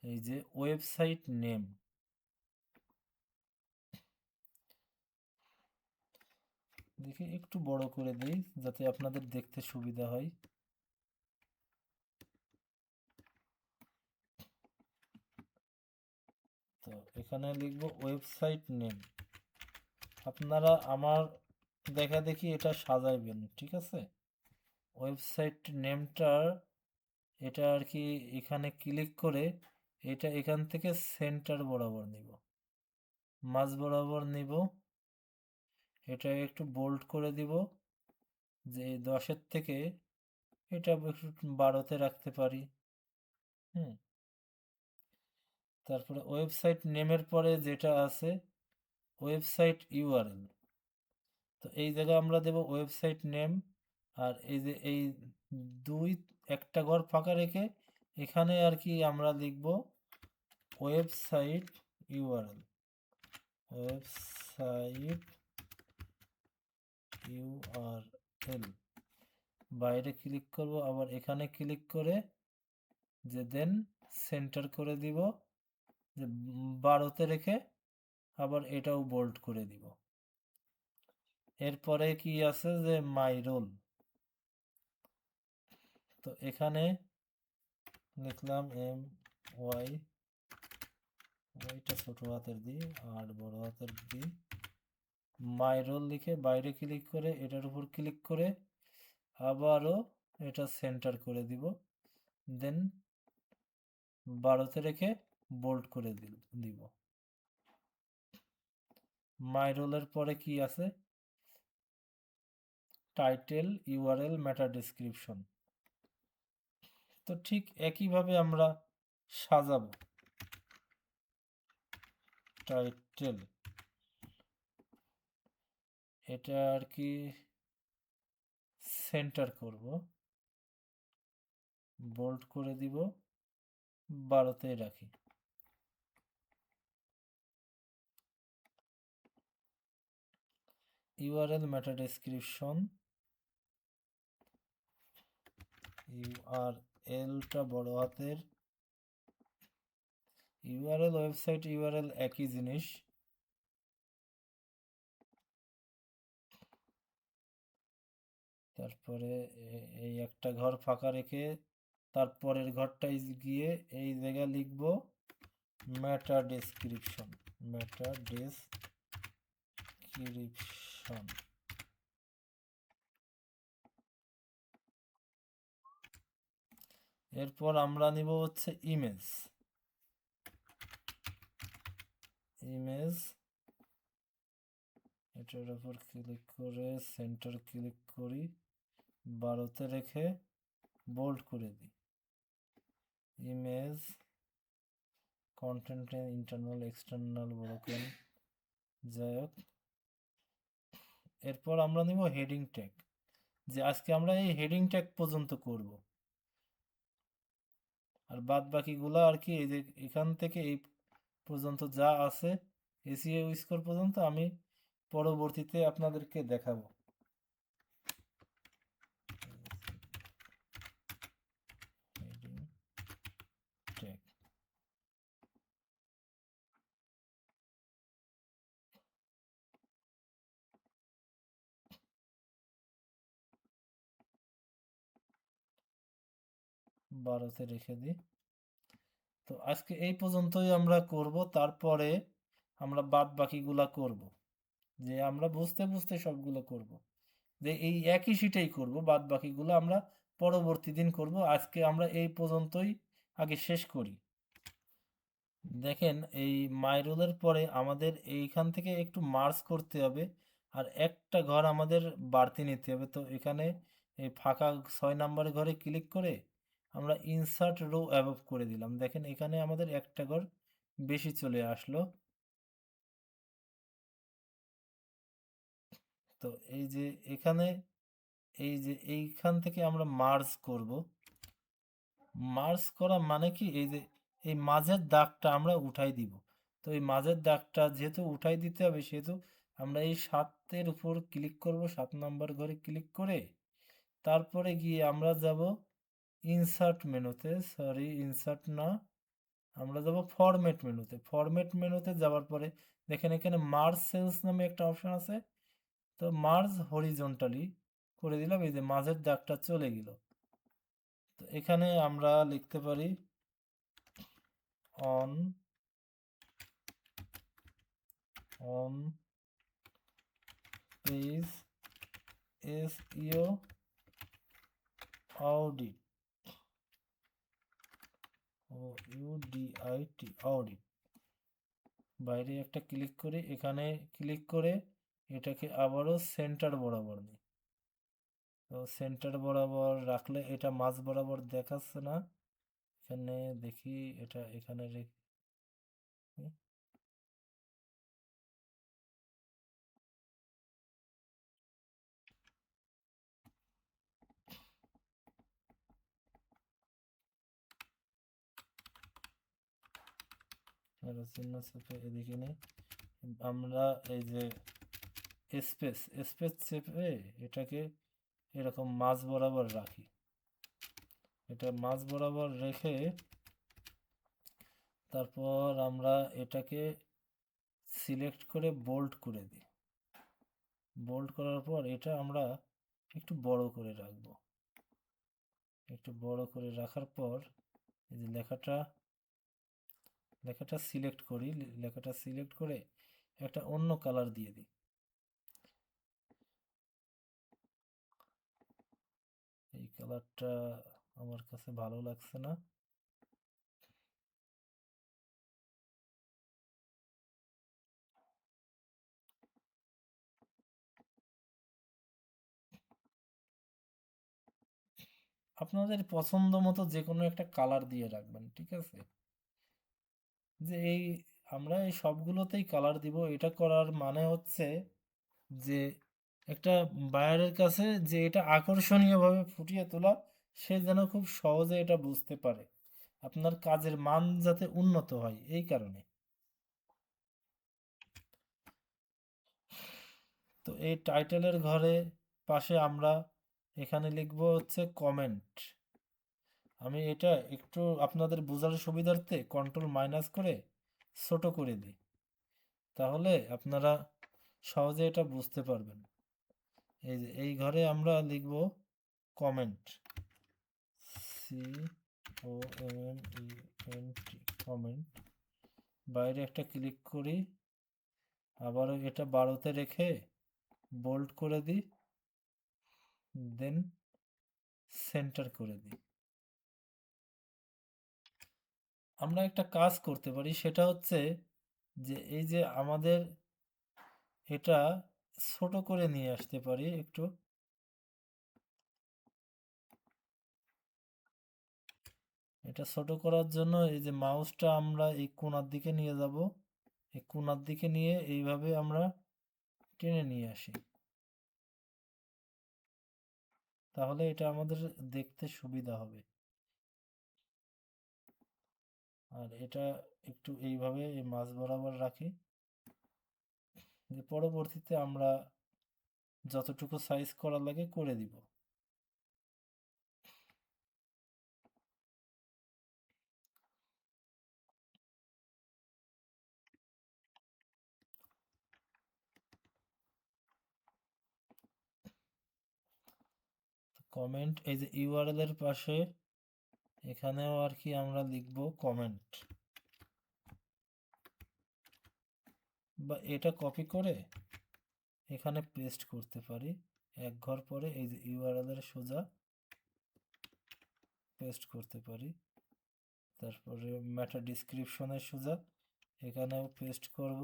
A: এই যে ওয়েবসাইট নেম। দেখি একটু বড় করে দিই যাতে আপনাদের দেখতে সুবিধা হয়। তো এখানে লিখব ওয়েবসাইট নেম। আপনারা আমার দেখা দেখি এটা সাজাইবেন, ঠিক আছে। ওয়েবসাইট নেমটার এটা আর কি এখানে ক্লিক করে এটা এখান থেকে সেন্টার বরাবর নিব, মাঝ বরাবর নিব। এটা একটু বোল্ড করে দিব, যে 10-এর থেকে এটা একটু 12-তে রাখতে পারি। হুম। তারপরে ওয়েবসাইট নেমের পরে যেটা আছে ওয়েবসাইট ইউআরএল। তো এই জায়গায় আমরা দেব ওয়েবসাইট নেম, আর এই যে এই দুই একটা ঘর ফাঁকা রেখে এখানে আর কি আমরা লিখব ওয়েবসাইট ইউআরএল। ওয়েবসাইট ইউআরএল বাইরে ক্লিক করব, আবার এখানে ক্লিক করে যে দেন সেন্টার করে দিব, যে 12-তে রেখে আবার এটাও বোল্ড করে দিব। এরপরে কি আছে যে মাই রোল। তো এখানে লিখলাম এম ওয়াই, ওয়াইটা ছোট হাতের দিই আর বড় হাতের দিই। মাই রোল লিখে বাইরে ক্লিক করে এটার উপর ক্লিক করে আবারও এটা সেন্টার করে দিব, দেন 12-তে রেখে বোল্ড করে দিব। মাই রোলের পরে কি আছে টাইটেল ইউআরএল মেটা ডেসক্রিপশন। তো ঠিক একইভাবে আমরা সাজাবো। টাইটেল এটা আর কি সেন্টার করব, বোল্ড করে দিব, 12-তে রাখি। ইউআরএল মেটা ডেসক্রিপশন, ইউআরএলটা বড় হাতের, ইউআরএল ওয়েবসাইট ইউআরএল একই জিনিস। তারপরে এই একটা ঘর ফাঁকা রেখে তারপরের ঘরটায় গিয়ে এই জায়গায় লিখব মেটা ডেসক্রিপশন। মেটা ডেসক্রিপশন। এরপর আমরা নিব হচ্ছে ইমেজ। ইমেজ এটার উপর ক্লিক করে সেন্টার ক্লিক করি, 12-তে রেখে বোল্ড করে দিই। Image content internal external broken, যাই হোক। এরপর আমরা নিব হেডিং ট্যাগ, যে আজকে আমরা এই হেডিং ট্যাগ পর্যন্ত করব, আর বাদ বাকিগুলো আর কি এই যে এখান থেকে এই পর্যন্ত যা আছে এসইও স্কোর পর্যন্ত আমি পরবর্তীতে আপনাদেরকে দেখাবো। হেডিং ট্যাগ বারোতে রেখে দিই। তো আজকে এই পর্যন্তই আমরা করব, তারপরে আমরা বাদ বাকিগুলা করব, যে আমরা বুঝতে বুঝতে সবগুলো করব, যে এই একই শিটেই করব, বাদ বাকিগুলো আমরা পরবর্তী দিন করব। আজকে আমরা এই পর্যন্তই আগে শেষ করি। দেখেন, এই মাইরুলের পরে আমাদের এইখান থেকে একটু মার্জ করতে হবে, আর একটা ঘর আমাদের বাড়তি নিতে হবে। তো এখানে এই ফাঁকা 6 নাম্বার ঘরে ক্লিক করে আমরা ইনসার্ট রো অ্যাবভ করে দিলাম। দেখেন এখানে আমাদের একটা ঘর বেশি চলে আসলো। তো এই যে এখানে, এই যে এইখান থেকে আমরা মার্জ করব। মার্জ করা মানে কি, এই যে এই মাঝের দাগটা আমরা উঠাই দিব। তো এই মাঝের দাগটা যেহেতু উঠাই দিতে হবে, সেহেতু আমরা এই 7-এর উপর ক্লিক করব, 7 নাম্বার ঘরে ক্লিক করে তারপরে গিয়ে আমরা যাব ইনসার্ট মেনুতে, সরি ইনসার্ট না, আমরা যাব ফরম্যাট মেনুতে। ফরম্যাট মেনুতে যাওয়ার পরে দেখেন এখানে মার্জ সেলস নামে একটা অপশন আছে। তো মার্জ হরিজন্টালি করে দিলাম, এই যে মাঝের দাগটা চলে গেল। তো এখানে আমরা লিখতে পারি on on page SEO audit, ও ইউডিআইটি অডিট, বাইরে একটা ক্লিক করি, এখানে ক্লিক করে এটাকে আবারও সেন্টার বরাবর নিই। তো সেন্টার বরাবর রাখলে এটা মাঝ বরাবর দেখাচ্ছে না। এখানে দেখি, এটা এখানে রেখে চিহ্ন চেপে এদিকে নেই। আমরা এই যে স্পেস স্পেস চেপে এটাকে এরকম মাঝ বরাবর রাখি। এটা মাঝ বরাবর রেখে তারপর আমরা এটাকে সিলেক্ট করে বোল্ড করে দিই। বোল্ড করার পর এটা আমরা একটু বড় করে রাখবো। একটু বড় করে রাখার পর এই যে লেখাটা লেখাটা সিলেক্ট করি, লেখাটা সিলেক্ট করে একটা অন্য কালার দিয়ে দিই। এই কালারটা আমার কাছে ভালো লাগছে না। আপনাদের পছন্দ মতো যে কোনো একটা কালার দিয়ে রাখবেন, ঠিক আছে? যে এই আমরা এই সবগুলোতেই কালার দিব। এটা করার মানে হচ্ছে যে একটা বায়ারের কাছে যে এটা আকর্ষণীয়ভাবে ফুটিয়ে তোলা, সে যেন খুব সহজে এটা বুঝতে পারে, আপনার কাজের মান যাতে উন্নত হয় এই কারণে। তো এই টাইটেলের ঘরে পাশে আমরা এখানে লিখব হচ্ছে কমেন্ট। আমি এটা একটু আপনাদের বোঝার সুবিধার্থে কন্ট্রোল মাইনাস করে ছোট করে দিই, তাহলে আপনারা সহজে এটা বুঝতে পারবেন। এই যে এই ঘরে আমরা লিখব কমেন্ট, COMMENT, কমেন্ট। বাইরে একটা ক্লিক করি, আবারও এটা 12-তে রেখে বোল্ড করে দিই, দেন সেন্টার করে দিই। আমরা একটা কাজ করতে পারি, সেটা হচ্ছে যে এই যে আমাদের এটা ছোট করে নিয়ে আসতে পারি একটু। এটা ছোট করার জন্য এই যে মাউসটা আমরা এই কোণার দিকে নিয়ে যাব, এই কোণার দিকে নিয়ে এইভাবে আমরা টেনে নিয়ে আসি, তাহলে এটা আমাদের দেখতে সুবিধা হবে। আর এটা একটু এইভাবে এই মাঝ বরাবর রাখি, যে পরবর্তীতে আমরা যতটুকু সাইজ করা লাগে করে দিব। কমেন্ট, এই যে ইউআরএল এর পাশে এখানেও আর কি আমরা লিখব কমেন্ট, বা এটা কপি করে এখানে পেস্ট করতে পারি। এক ঘর পরে এই যে ইউআরএল এর সোজা পেস্ট করতে পারি। তারপরে মেটা ডিসক্রিপশনের সোজা এখানেও পেস্ট করব,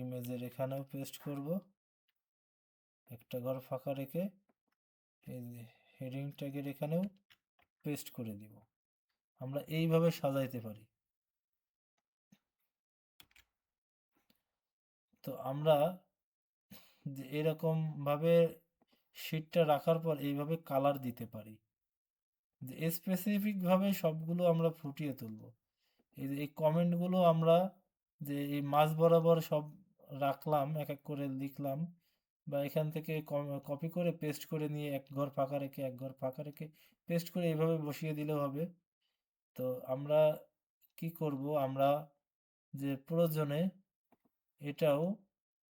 A: ইমেজের এখানেও পেস্ট করব, একটা ঘর ফাঁকা রেখে এই যে হেডিং ট্যাগের এখানেও পেস্ট করে দিব। আমরা এইভাবে সাজাইতে পারি। তো আমরা যে এরকম ভাবে শীটটা রাখার পর এইভাবে কালার দিতে পারি, যে স্পেসিফিক ভাবে সবগুলো আমরা ফুটিয়ে তুলব। এই যে এই কমেন্টগুলো আমরা যে এই মাঝ বরাবর সব রাখলাম, এক এক করে লিখলাম, বা এখান থেকে কপি করে পেস্ট করে নিয়ে এক ঘর ফাঁকা রেখে এক ঘর ফাঁকা রেখে পেস্ট করে এইভাবে বসিয়ে দিলেও হবে। তো আমরা কি করব, আমরা যে প্রয়োজনে এটাও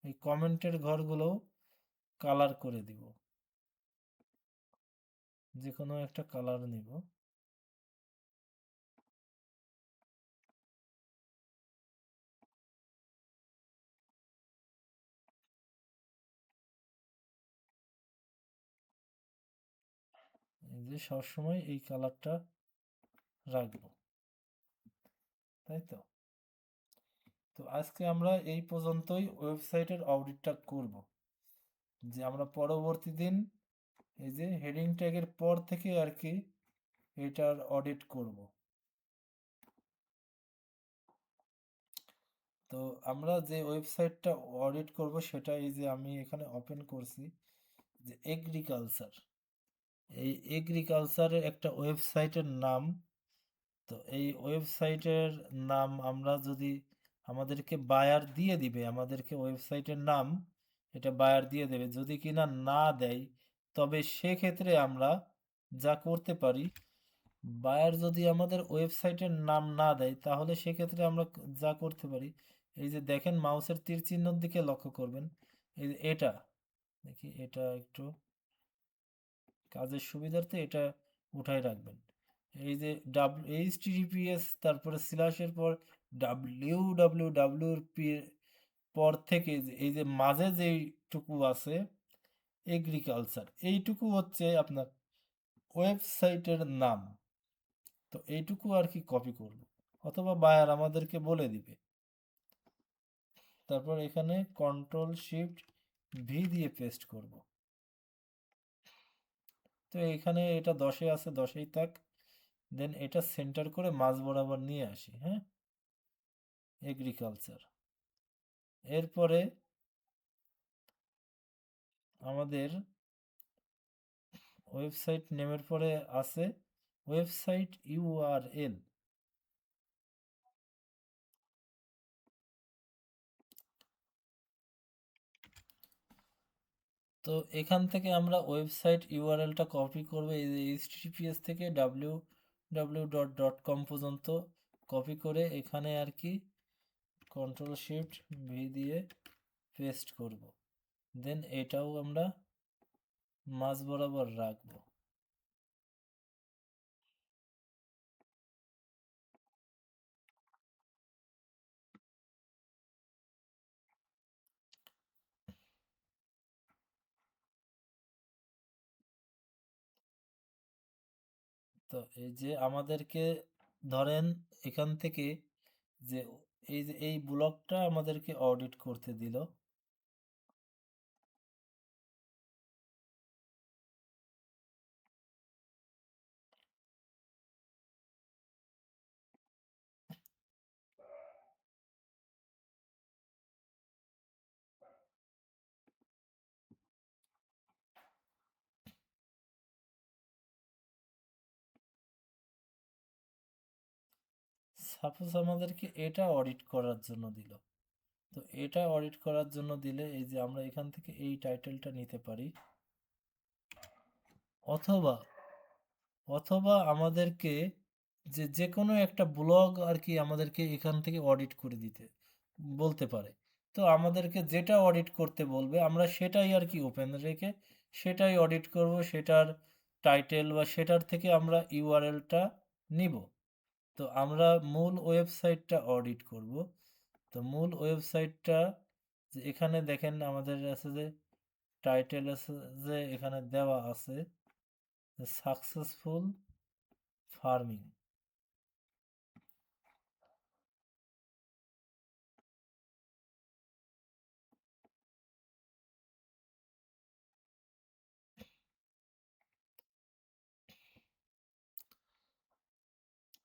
A: এই কমেন্টের ঘরগুলো কালার করে দিব, যে কোনো একটা কালার নিব। এই যে সবসময় এই কালারটা রাখবো, তাই তো। তো আজকে আমরা এই পর্যন্তই ওয়েবসাইটের অডিটটা করব, যে আমরা পরবর্তী দিন এই যে হেডিং ট্যাগের পর থেকে আর কি এটার অডিট করব। তো আমরা যে ওয়েবসাইটটা অডিট করব সেটা এই যে আমি এখানে ওপেন করছি, যে এগ্রিকালচার, এই এগ্রিকালচারের একটা ওয়েবসাইটের নাম। তো এই ওয়েবসাইটের নাম আমরা যদি, আমাদেরকে বায়ার দিয়ে দিবে, আমাদেরকে ওয়েবসাইটের নাম এটা বায়ার দিয়ে দেবে। যদি কিনা না দেয় তবে সেক্ষেত্রে আমরা যা করতে পারি, বায়ার যদি আমাদের ওয়েবসাইটের নাম না দেয় তাহলে সেক্ষেত্রে আমরা যা করতে পারি, এই যে দেখেন মাউসের তীর চিহ্নর দিকে লক্ষ্য করবেন, এই যে এটা দেখি, এটা একটু কাজের সুবিধার্থে এটা উঠাই রাখবেন। এই যে HTTPS তারপরে স্ল্যাশের পর www পর থেকে এই যে মাঝে যেইটুকু আছে এগ্রিকালচার, এইটুকু হচ্ছে আপনার ওয়েবসাইটের নাম। তো এইটুকু আর কি কপি করব, অথবা বায়ার আমাদেরকে বলে দিবে। তারপর এখানে Ctrl+Shift+V দিয়ে পেস্ট করব। তো এখানে এটা 10-এ আছে, 10-এই থাক। দেন এটা সেন্টার করে মাঝ বরাবর নিয়ে আসি, হ্যাঁ, এগ্রিকালচার। এরপরে আমাদের ওয়েবসাইট নেমের পরে আছে ওয়েবসাইট ইউআরএল। তো এখান থেকে আমরা ওয়েবসাইট ইউআরএলটা কপি করব, এই যে HTTPS থেকে www.com পর্যন্ত কপি করে এখানে আর কি Ctrl+Shift+V দিয়ে পেস্ট করব। দেন এটাও আমরা মাঝ বরাবর রাখবো। তো এই যে আমাদেরকে ধরেন এখান থেকে যে এই যে এই ব্লকটা আমাদেরকে অডিট করতে দিল, সাপোজ আমাদেরকে এটা অডিট করার জন্য দিল। তো এটা অডিট করার জন্য দিলে এই যে আমরা এখান থেকে এই টাইটেলটা নিতে পারি, অথবা অথবা আমাদেরকে যে কোনো একটা ব্লগ আর কি আমাদেরকে এখান থেকে অডিট করে দিতে বলতে পারে। তো আমাদেরকে যেটা অডিট করতে বলবে আমরা সেটাই আর কি ওপেন রেখে সেটাই অডিট করব, সেটার টাইটেল বা সেটার থেকে আমরা ইউআরএলটা নিব। তো আমরা মূল ওয়েবসাইটটা অডিট করব। তো মূল ওয়েবসাইটটা যে এখানে দেখেন আমাদের আছে যে টাইটেল আছে যে এখানে দেওয়া আছে সাকসেসফুল ফার্মিং।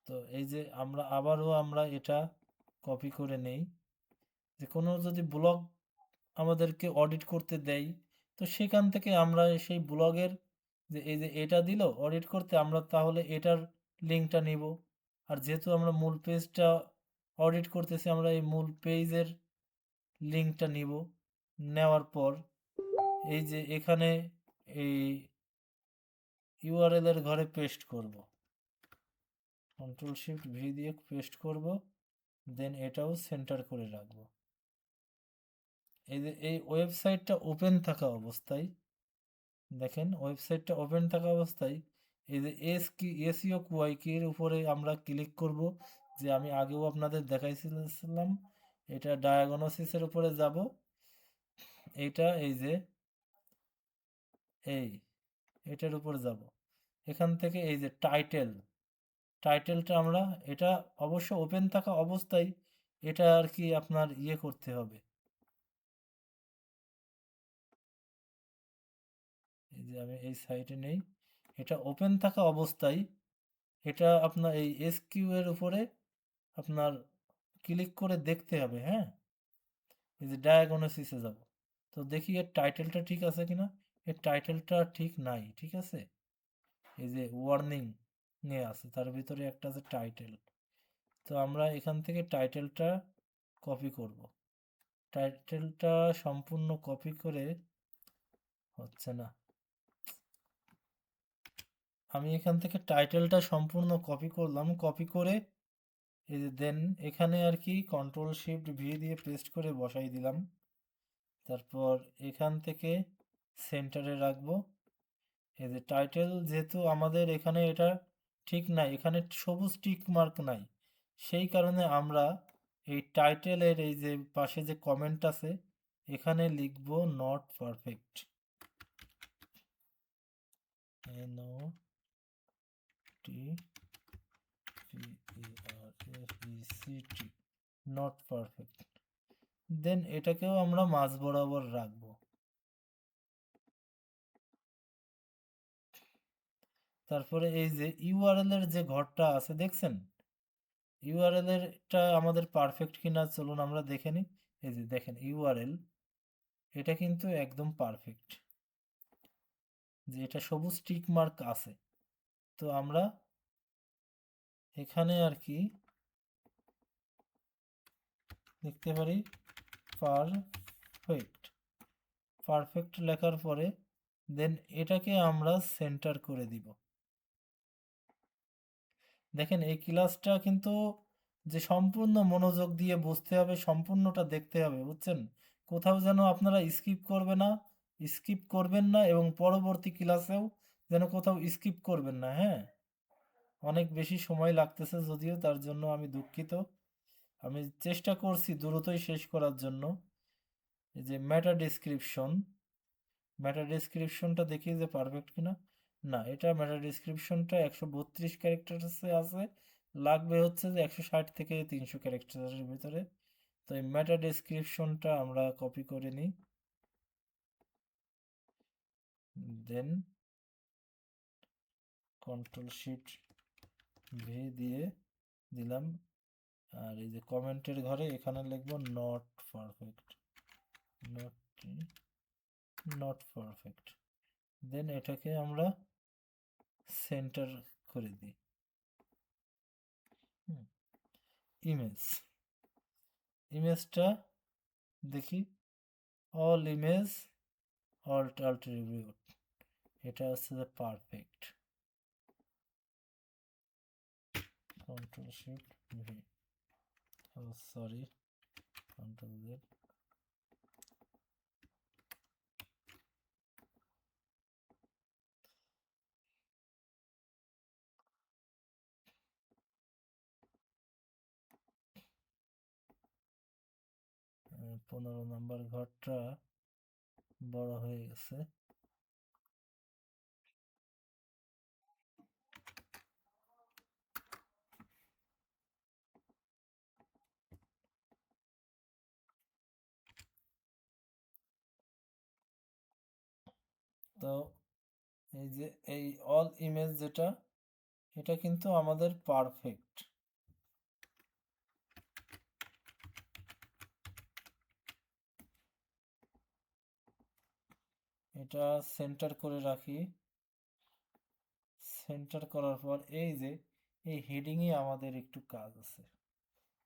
A: তো এই যে আমরা এটা কপি করে নেই, যে কোনো যদি ব্লগ আমাদেরকে অডিট করতে দেয় তো সেখান থেকে আমরা সেই ব্লগের যে এই যে এটা দিল অডিট করতে, আমরা তাহলে এটার লিঙ্কটা নিব। আর যেহেতু আমরা মূল পেজটা অডিট করতেছি, আমরা এই মূল পেজের লিঙ্কটা নিব। নেওয়ার পর এই যে এখানে এই ইউআরএল এর ঘরে পেস্ট করব, কন্ট্রোল-শিফট-ভি দিয়ে পেস্ট করব, দেন এটাও সেন্টার করে রাখবো। এই যে এই ওয়েবসাইটটা ওপেন থাকা অবস্থায়, দেখেন ওয়েবসাইটটা ওপেন থাকা অবস্থায় এই যে এসইও কুআই এর উপরে আমরা ক্লিক করব, যে আমি আগেও আপনাদের দেখাইছিলাম। এটা ডায়াগনোসিসের উপরে যাব, এইটা এই যে এই এটার উপরে যাব। এখান থেকে এই যে টাইটেলটা আমরা এটা অবশ্য ওপেন থাকা অবস্থায় এটা আর কি আপনার ইয়ে করতে হবে। এই যে আমি এই সাইটে নেই, এটা ওপেন থাকা অবস্থায় এটা আপনার এই এসকিউ এর উপরে আপনার ক্লিক করে দেখতে হবে। হ্যাঁ, এই যে ডায়াগনোসিসে যাব, তো দেখি এর টাইটেলটা ঠিক আছে কিনা। এর টাইটেলটা ঠিক নাই, ঠিক আছে। এই যে ওয়ার্নিং নিয়ে আছে, তার ভিতরে একটা আছে টাইটেল। তো আমরা এখান থেকে টাইটেলটা কপি করব। টাইটেলটা সম্পূর্ণ কপি করে হচ্ছে না। আমি এখান থেকে টাইটেলটা সম্পূর্ণ কপি করলাম, কপি করে এই যে দেন এখানে আর কি কন্ট্রোল-শিফট-ভি দিয়ে পেস্ট করে বসাই দিলাম। তারপর এখান থেকে সেন্টারে রাখবো। এই যে টাইটেল যেহেতু আমাদের এখানে এটা ঠিক নাই, এখানে সবুজ টিক মার্ক নাই, সেই কারণে আমরা এই টাইটেলের এই যে পাশে যে কমেন্ট আছে এখানে লিখবো not perfect, NOTPERFECT, not perfect. Then এটাকেও আমরা মাঝ বরাবর রাখবো। তারপরে এই যে ইউআরএল এর যে ঘরটা আছে দেখছেন, ইউআরএল এরটা আমাদের পারফেক্ট কিনা চলুন আমরা দেখে নিই। এই যে দেখেন ইউআরএল এটা কিন্তু একদম পারফেক্ট, যে এটা সবুজ টিক মার্ক আছে। তো আমরা এখানে আর কি লিখতে পারি পারফেক্ট। পারফেক্ট লেখার পরে দেন এটাকে আমরা সেন্টার করে দিব। দেখেন এই ক্লাসটা কিন্তু যে সম্পূর্ণ মনোযোগ দিয়ে বুঝতে হবে, সম্পূর্ণটা দেখতে হবে, বুঝছেন। কোথাও যেন আপনারা স্কিপ করবেন না এবং পরবর্তী ক্লাসেও যেন কোথাও স্কিপ করবেন না। হ্যাঁ, অনেক বেশি সময় লাগতেছে যদিও, তার জন্য আমি দুঃখিত। আমি চেষ্টা করছি দ্রুতই শেষ করার জন্য। এই যে মেটা ডেসক্রিপশনটা দেখি যে পারফেক্ট কিনা। না, এটা মেটা ডেসক্রিপশনটা 132 ক্যারেক্টার্সে আছে, লাগবে হচ্ছে যে 160 থেকে 300 ক্যারেক্টারের ভিতরে। তো এই মেটা ডেসক্রিপশনটা আমরা কপি করে নিই, দেন কন্ট্রোল-শিফট-ভি দিয়ে দিলাম। আর এই যে কমেন্টের ঘরে এখানে লিখবো not perfect, not not perfect. Then এটাকে আমরা সেন্টার করে দিই। ইমেজটা দেখি, অল ইমেজ অল্ট রিভিউ, এটা হচ্ছে যে পারফেক্ট। Control-shift-V, sorry, control-Z. 15 নম্বর ঘরটা বড় হয়ে গেছে। তো এই যে এই অল ইমেজ যেটা, এটা কিন্তু আমাদের পারফেক্ট। এটা সেন্টার করে রাখি। সেন্টার করার পর এই যে এই হেডিংয়ে আমাদের একটু কাজ আছে।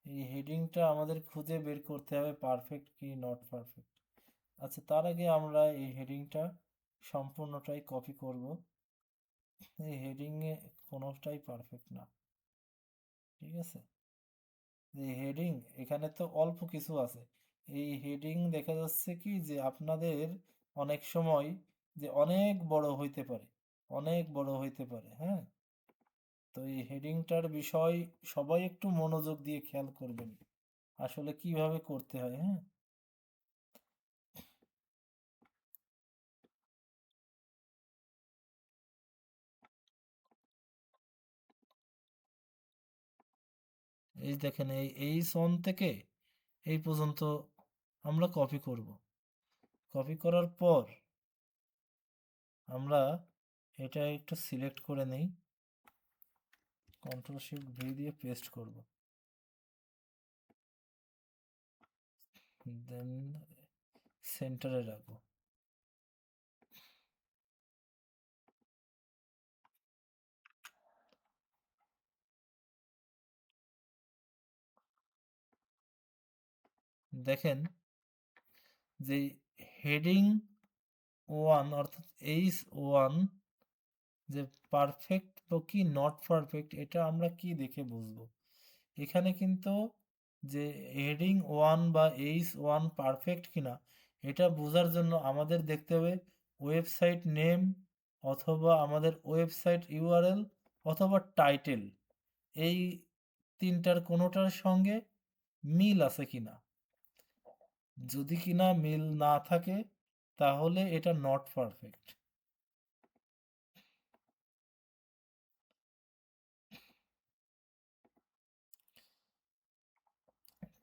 A: এই হেডিংটা আমাদের খুঁজে বের করতে হবে পারফেক্ট কি নট পারফেক্ট। আচ্ছা, তার আগে আমরা এই হেডিংটা সম্পূর্ণটাই কপি করব। এই হেডিংয়ে কোনোটাই পারফেক্ট না, ঠিক আছে। এই হেডিং এখানে তো অল্প কিছু আছে। এই হেডিং দেখা যাচ্ছে কি যে আপনাদের অনেক সময় যে অনেক বড় হইতে পারে, অনেক বড় হইতে পারে, হ্যাঁ। তো এই হেডিংটার বিষয় সবাই একটু মনোযোগ দিয়ে খেয়াল করবেন আসলে কিভাবে করতে হয়, হ্যাঁ। এই দেখেন এই সন থেকে এই পর্যন্ত আমরা কপি করব। কপি করার পর আমরা এটা একটু সিলেক্ট করে নেই, কন্ট্রোল শিফট ভি দিয়ে পেস্ট করব। দেন সেন্টারে রাখবো। দেখেন যে হেডিং 1 অর্থাৎ H1 যে পারফেক্ট কি নট পারফেক্ট, এটা আমরা কি দেখে বুঝবো? এখানে কিন্তু যে হেডিং 1 বা H1 পারফেক্ট কিনা এটা বোঝার জন্য আমাদের দেখতে হবে ওয়েবসাইট নেম অথবা আমাদের ওয়েবসাইট ইউআরএল অথবা টাইটেল, এই তিনটার কোনোটার সঙ্গে মিল আছে কিনা। যদি কিনা মিল না থাকে তাহলে এটা নট পারফেক্ট।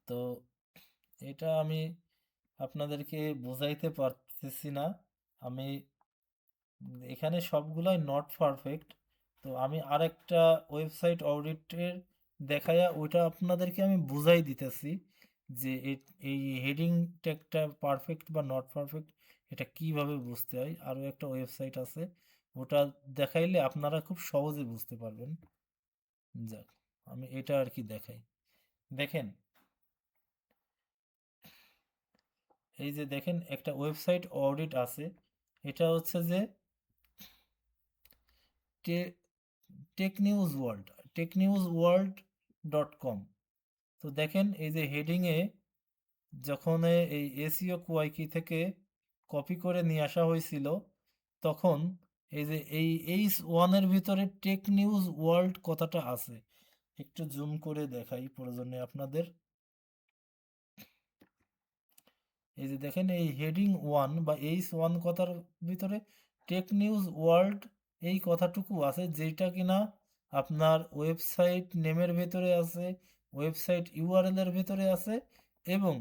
A: তো এটা আমি আপনাদেরকে বোঝাইতে পারতেছি না। আমি এখানে সবগুলাই নট পারফেক্ট। তো আমি আরেকটা ওয়েবসাইট অডিটের দেখায়া ওইটা আপনাদেরকে আমি বুঝাই দিতেছি যে এই হেডিং ট্যাগটা পারফেক্ট বা নট পারফেক্ট এটা কিভাবে বুঝতে হয়। আরও একটা ওয়েবসাইট আছে, ওটা দেখাইলে আপনারা খুব সহজে বুঝতে পারবেন। যাক, আমি এটা আর কি দেখাই। দেখেন এই যে দেখেন একটা ওয়েবসাইট অডিট আছে, এটা হচ্ছে যে টেক নিউজ ওয়ার্ল্ড, technewsworld.com। তো দেখেন এই যে হেডিংয়ে যখন এই এসইও কুয়াইকি থেকে কপি করে নিয়ে আসা হয়েছিল, তখন এই যে এই H1-এর ভিতরে টেক নিউজ ওয়ার্ল্ড কথাটা আছে। একটু জুম করে দেখাই প্রয়োজনে আপনাদের। এই যে দেখেন এই হেডিং 1 বা H1 কথার ভিতরে টেক নিউজ ওয়ার্ল্ড এই কথাটুকু আছে, যেটা কিনা আপনার ওয়েবসাইট নেমের ভেতরে আছে, ওয়েবসাইট ইউআরএল এর ভিতরে আছে এবং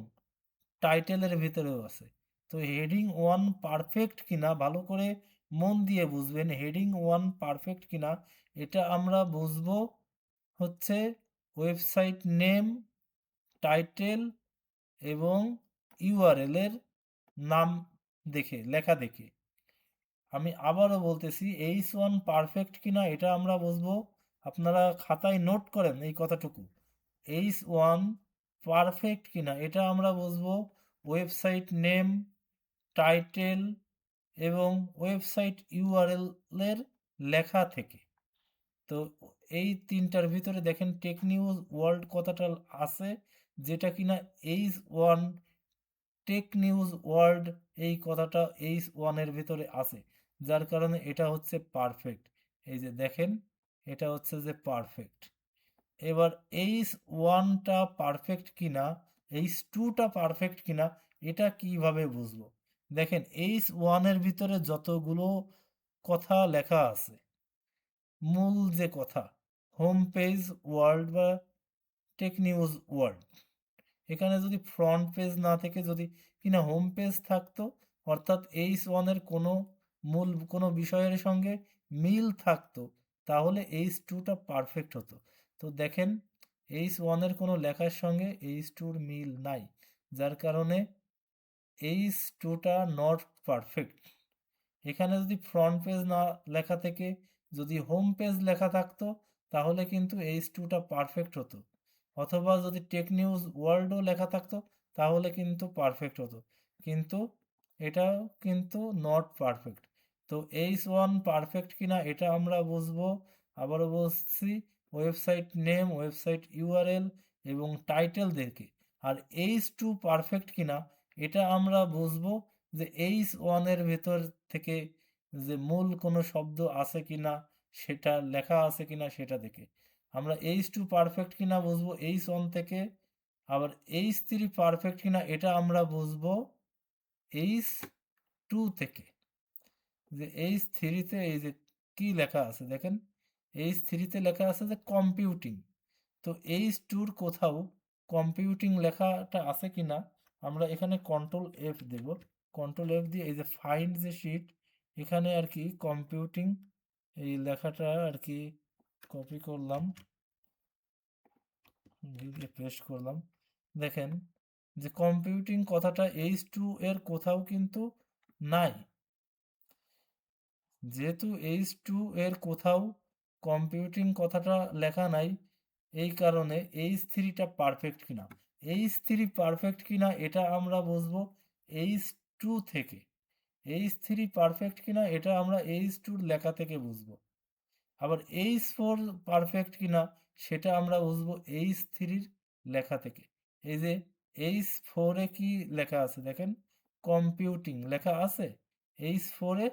A: টাইটেলের ভিতরেও আছে। তো হেডিং 1 পারফেক্ট কিনা ভালো করে মন দিয়ে বুঝবেন। হেডিং 1 পারফেক্ট কিনা এটা আমরা বুঝবো হচ্ছে ওয়েবসাইট নেম, টাইটেল এবং ইউআরএল এর নাম দেখে, লেখা দেখে। আমি আবারও বলতেছি H1 পারফেক্ট কিনা এটা আমরা বুঝবো, আপনারা খাতায় নোট করেন এই কথাটুকু। H1 পারফেক্ট কিনা এটা আমরা বুঝবো ওয়েবসাইট নেম, টাইটেল এবং ওয়েবসাইট ইউআরএল এর লেখা থেকে। তো এই তিনটার ভিতরে দেখেন টেক নিউজ ওয়ার্ল্ড কথাটা আছে, যেটা কিনা H1 টেক নিউজ ওয়ার্ল্ড এই কথাটা H1 এর ভিতরে আছে, যার কারণে এটা হচ্ছে পারফেক্ট। এই যে দেখেন এটা হচ্ছে যে পারফেক্ট। এবার H1টা পারফেক্ট কিনা H2টা পারফেক্ট কিনা এটা কিভাবে বুঝবো? দেখেন H1 এর ভিতরে যতগুলো কথা লেখা আছে, মূল যে কথা, হোম পেজ ওয়ার্ল্ড বা টেক নিউজ ওয়ার্ল্ড, এখানে যদি ফ্রন্ট পেজ না থেকে যদি কিনা হোম পেজ থাকতো, অর্থাৎ H1 এর মূল কোনো বিষয়ের সঙ্গে মিল থাকতো, তাহলে H2টা পারফেক্ট হতো। তো দেখেন H1 এর কোনো লেখার সঙ্গে H2 র মিল নাই, যার কারণে H2টা নট পারফেক্ট। এখানে যদি ফ্রন্ট পেজ না লেখা থেকে যদি হোম পেজ লেখা থাকতো, তাহলে কিন্তু H2টা পারফেক্ট হতো। অথবা যদি টেক নিউজ ওয়ার্ল্ডও লেখা থাকতো, তাহলে কিন্তু পারফেক্ট হতো। কিন্তু এটা কিন্তু নট পারফেক্ট। তো H1 পারফেক্ট কিনা এটা আমরা বুঝবো, আবারও বলছি, ওয়েবসাইট নেম, ওয়েবসাইট ইউআরএল এবং টাইটেল দেখে। আর H2 পারফেক্ট কিনা এটা আমরা বুঝবো যে H1 এর ভেতর থেকে যে মূল কোনো শব্দ আছে কিনা, সেটা লেখা আছে কিনা সেটা দেখে। আমরা H2 পারফেক্ট কিনা বুঝবো H1 থেকে। আবার H3 পারফেক্ট কিনা এটা আমরা বুঝবো H2 থেকে। যে H3-তে এই যে কি লেখা আছে দেখেন, H3-তে লেখা আছে যে কম্পিউটিং। তো H2-র কোথাও কম্পিউটিং লেখাটা আছে কিনা আমরা এখানে কন্ট্রোল এফ দেব। কন্ট্রোল এফ দিয়ে এই যে ফাইন্ড যে শিট, এখানে আর কি কম্পিউটিং এই লেখাটা আর কি কপি করলাম, দিয়ে পেস্ট করলাম। দেখেন যে কম্পিউটিং কথাটা H2 এর কোথাও কিন্তু নাই। যেহেতু H2 এর কোথাও কম্পিউটিং কথাটা লেখা নাই, এই কারণে H3টা পারফেক্ট কিনা। H3 পারফেক্ট কিনা এটা আমরা বুঝবো H2 থেকে। H3 পারফেক্ট কিনা এটা আমরা H2 র লেখা থেকে বুঝবো। আবার H4 পারফেক্ট কিনা সেটা আমরা বুঝবো H3 র লেখা থেকে। এই যে H4 এ কি লেখা আছে দেখেন, কম্পিউটিং লেখা আছে H4 এ।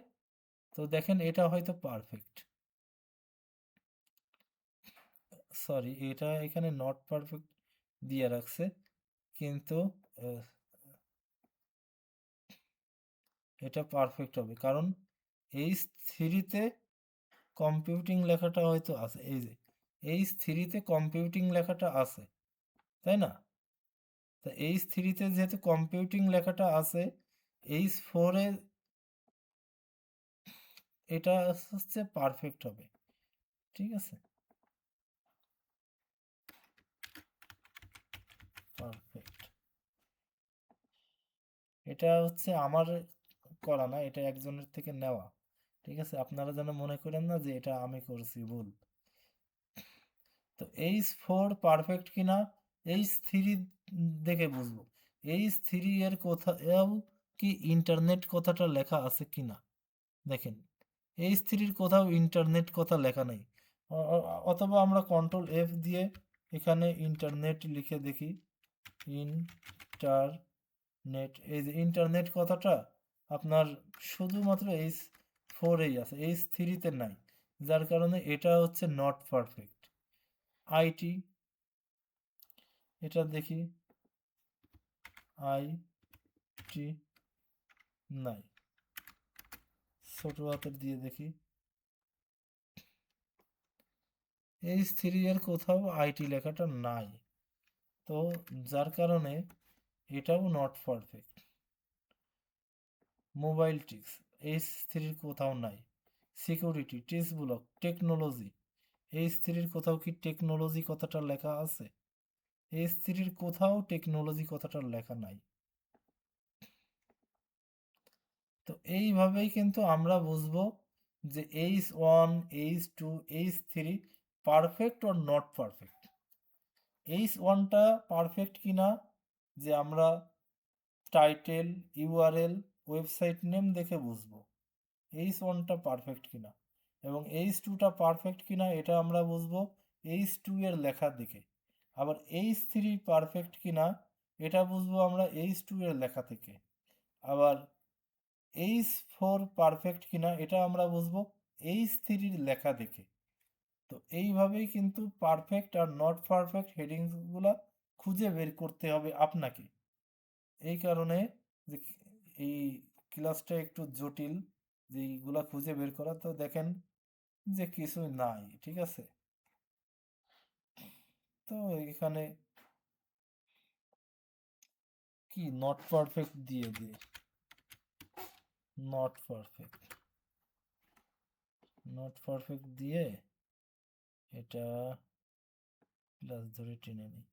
A: তো দেখেন এটা হয়তো পারফেক্ট, সরি এটা এখানে নট পারফেক্ট দিয়ে রাখছে, কিন্তু আহ, এটা পারফেক্ট হবে, কারণ H3-তে কম্পিউটিং লেখাটা হয়তো আছে। এই যে H3-তে কম্পিউটিং লেখাটা আছে, তাই না? তা H3-তে যেহেতু কম্পিউটিং লেখাটা আছে, H4-এ এটা হচ্ছে পারফেক্ট হবে। ঠিক আছে, পারফেক্ট। এটা হচ্ছে আমার করা না, এটা একজনের থেকে নেওয়া। ঠিক আছে, আপনারা যেন মনে করেন না যে এটা আমি করছি ভুল। তো H4 পারফেক্ট কিনা H3 দেখে বুঝবো। H3 এর কোথাও কি ইন্টারনেট কথাটা লেখা আছে কিনা দেখেন, H3-র কোথাও ইন্টারনেট কথা লেখা নেই। অথবা আমরা কন্ট্রোল এফ দিয়ে এখানে ইন্টারনেট লিখে দেখি, ইন্টারনেট। এই যে ইন্টারনেট কথাটা আপনার শুধুমাত্র H4-এই আছে, H3-তে নাই, যার কারণে এটা হচ্ছে নট পারফেক্ট। আইটি, এটা দেখি, আইটি নাই, ছোট হাতের দিয়ে দেখি, H3 এর কোথাও আইটি লেখাটা নাই। তো যার কারণে এটাও নট পারফেক্ট। মোবাইল টিক্স H3-র কোথাও নাই। সিকিউরিটি, টেক্সট ব্লক, টেকনোলজি, H3-র কোথাও কি টেকনোলজি কথাটা লেখা আছে? H3-র কোথাও টেকনোলজি কথাটা লেখা নাই। তো এইভাবেই কিন্তু আমরা বুঝবো যে H1, H2, H3 perfect or not perfect. H1টা পারফেক্ট কিনা যে আমরা টাইটেল, ইউআরএল, ওয়েবসাইট নেম দেখে বুঝবো H1টা পারফেক্ট কিনা, এবং H2টা পারফেক্ট কিনা এটা আমরা বুঝবো H2 এর লেখা দেখে। আবার H3 পারফেক্ট কিনা এটা বুঝবো আমরা H2 এর লেখা থেকে। আবার H4 পারফেক্ট কিনা এটা আমরা বুঝবো H3-র লেখা দেখে। তো এইভাবেই কিন্তু পারফেক্ট আর নট পারফেক্ট হেডিংসগুলো খুঁজে বের করতে হবে আপনাকে। এই কারণে যে এই ক্লাসটা একটু জটিল, যে এইগুলা খুঁজে বের করা। তো দেখেন যে কিছুই নাই, ঠিক আছে। তো এখানে কি নট পারফেক্ট দিয়ে দিই, নট পারফেক্ট, নট পারফেক্ট দিয়ে এটা প্লাস ধরে টেনে নিই,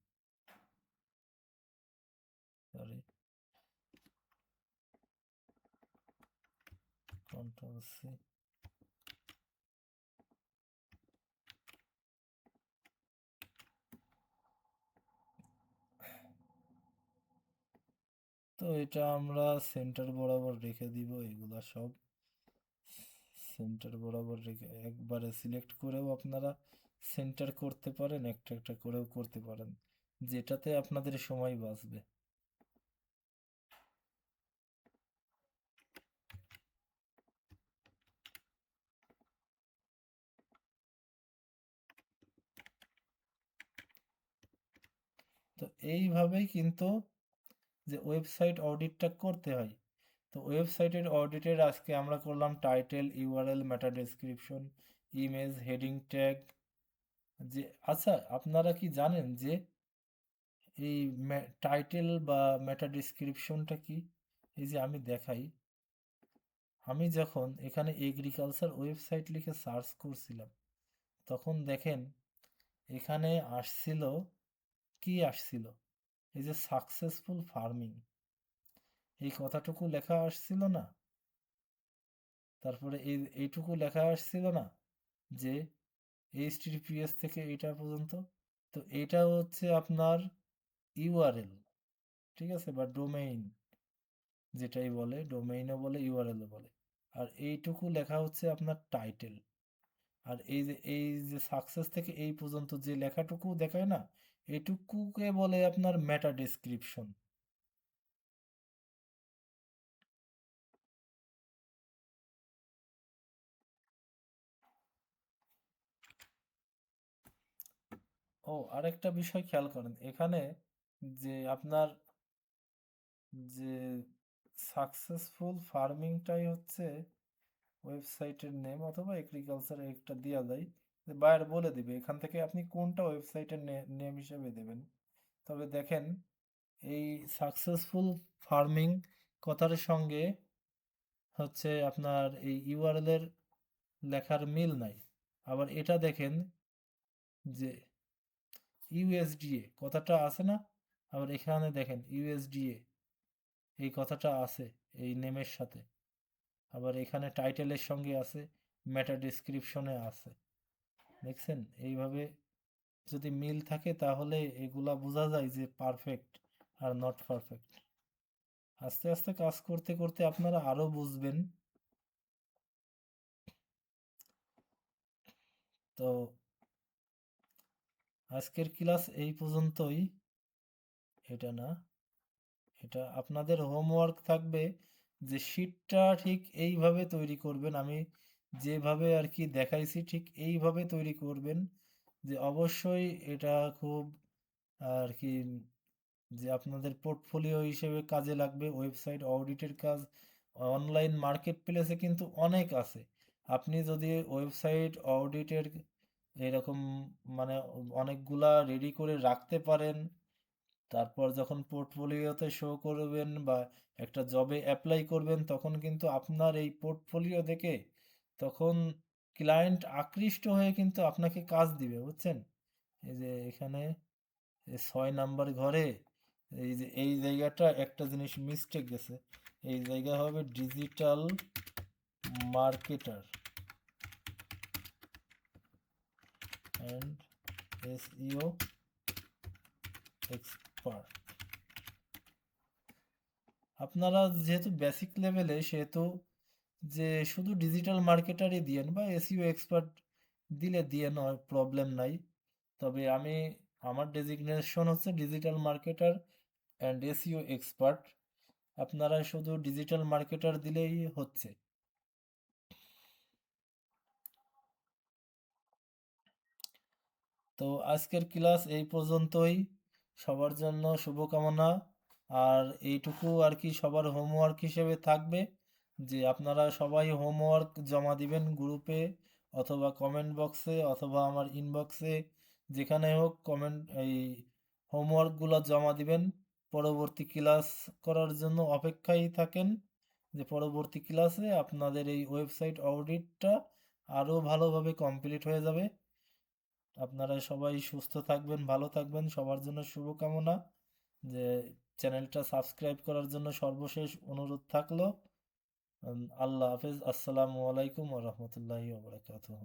A: সরি, কন্ট্রোল সি। তো এটা আমরা সেন্টার বরাবর রেখে দিব, এগুলা সব সেন্টার বরাবর রেখে একবারে সিলেক্ট করেও আপনারা সেন্টার করতে পারেন, একটা একটা করেও করতে পারেন, যেটাতে আপনাদের সময় বাঁচবে। তো এইভাবেই কিন্তু যে ওয়েবসাইট অডিটটা করতে হয়। তো ওয়েবসাইটের অডিটের আজকে আমরা করলাম টাইটেল, ইউআরএল, মেটা ডেসক্রিপশন, ইমেজ, হেডিং ট্যাগ। যে আচ্ছা, আপনারা কি জানেন যে এই টাইটেল বা মেটা ডেসক্রিপশনটা কি? এই যে আমি দেখাই, আমি যখন এখানে এগ্রিকালচার ওয়েবসাইট লিখে সার্চ করছিলাম, তখন দেখেন এখানে আসছিল, কি আসছিল, এই যে সাকসেসফুল ফার্মিং, এই কথাটুকু লেখা আসছিল না। তারপরে এইটুকু লেখা আসছিল না যে এইচটিটিপিএস থেকে এটা পর্যন্ত। তো এটা হচ্ছে আপনার ইউআরএল, ঠিক আছে, বা ডোমেইন, যেটাই বলে, ডোমেইনও বলে ইউআরএলও বলে। আর এইটুকু লেখা হচ্ছে আপনার টাইটেল। আর এই যে সাকসেস থেকে এই পর্যন্ত যে লেখাটুকু দেখায় না, এটুকুকে বলে আপনার মেটা ডেসক্রিপশন। ও, আরেকটা বিষয় খেয়াল করেন এখানে, যে আপনার যে সাকসেসফুল ফার্মিংটাই হচ্ছে ওয়েবসাইটের নেম, অথবা এগ্রিকালচার একটা দেওয়া যায়, যে বায়ার বলে দিবে এখান থেকে আপনি কোনটা ওয়েবসাইটের নেম হিসেবে দেবেন। তবে দেখেন এই সাকসেসফুল ফার্মিং কথার সঙ্গে হচ্ছে আপনার এই ইউআরএল এর লেখার মিল নাই। আবার এটা দেখেন যে ইউএসডিএ কথাটা আছে না, আবার এখানে দেখেন ইউএসডিএ এই কথাটা আছে এই নেমের সাথে, আবার এখানে টাইটেলের সঙ্গে আছে, মেটা ডেসক্রিপশনে আছে। দেখছেন, এইভাবে যদি মিল থাকে তাহলে এগুলা বোঝা যায় যে পারফেক্ট আর নট পারফেক্ট। আস্তে আস্তে কাজ করতে করতে আপনারা আরো বুঝবেন। তো আজকের ক্লাস এই পর্যন্তই। এটা না, এটা আপনাদের হোমওয়ার্ক থাকবে যে শিটটা ঠিক এইভাবে তৈরি করবেন, আমি যেভাবে আর কি দেখাইছি ঠিক এইভাবে তৈরি করবেন। যে অবশ্যই এটা খুব আর কি, যে আপনাদের পোর্টফোলিও হিসেবে কাজে লাগবে। ওয়েবসাইট অডিটের কাজ অনলাইন মার্কেট প্লেসে কিন্তু অনেক আছে। আপনি যদি ওয়েবসাইট অডিটের এরকম মানে অনেকগুলা রেডি করে রাখতে পারেন, তারপর যখন পোর্টফোলিওতে শো করবেন বা একটা জবে অ্যাপ্লাই করবেন, তখন কিন্তু আপনার এই পোর্টফোলিও দেখে তখন ক্লায়েন্ট আকৃষ্ট হয়ে কিন্তু আপনাকে কাজ দিবে, বুঝছেন। এই যে এখানে 6 নাম্বার ঘরে এই যে এই জায়গাটা একটা জিনিস মিস্টেক গেছে, এই জায়গা হবে digital marketer and SEO expert. আপনারা যেহেতু বেসিক লেভেলে, সেহেতু যে শুধু ডিজিটাল মার্কেটারই দিয়েন বা এসইও এক্সপার্ট দিলে দিয়ে নয়, প্রবলেম নাই। তবে আমার ডেজিগনেশন হচ্ছে digital marketer and SEO expert. আপনারা শুধু ডিজিটাল মার্কেটার দিলেই হচ্ছে। তো আজকের ক্লাস এই পর্যন্তই। সবার জন্য শুভকামনা। আর এইটুকু আর কি সবার হোমওয়ার্ক হিসেবে থাকবে যে আপনারা সবাই হোমওয়ার্ক জমা দিবেন গ্রুপে অথবা কমেন্ট বক্সে অথবা আমার ইনবক্সে, যেখানে হোক কমেন্ট এই হোমওয়ার্কগুলো জমা দিবেন। পরবর্তী ক্লাস করার জন্য অপেক্ষায় থাকেন যে পরবর্তী ক্লাসে আপনাদের এই ওয়েবসাইট অডিটটা আরও ভালোভাবে কমপ্লিট হয়ে যাবে। আপনারা সবাই সুস্থ থাকবেন, ভালো থাকবেন, সবার জন্য শুভকামনা। যে চ্যানেলটা সাবস্ক্রাইব করার জন্য সর্বশেষ অনুরোধ থাকলো। আল্লাহ হাফেজ, আসসালামু আলাইকুম ওয়া রাহমাতুল্লাহি ওয়া বারাকাতুহু।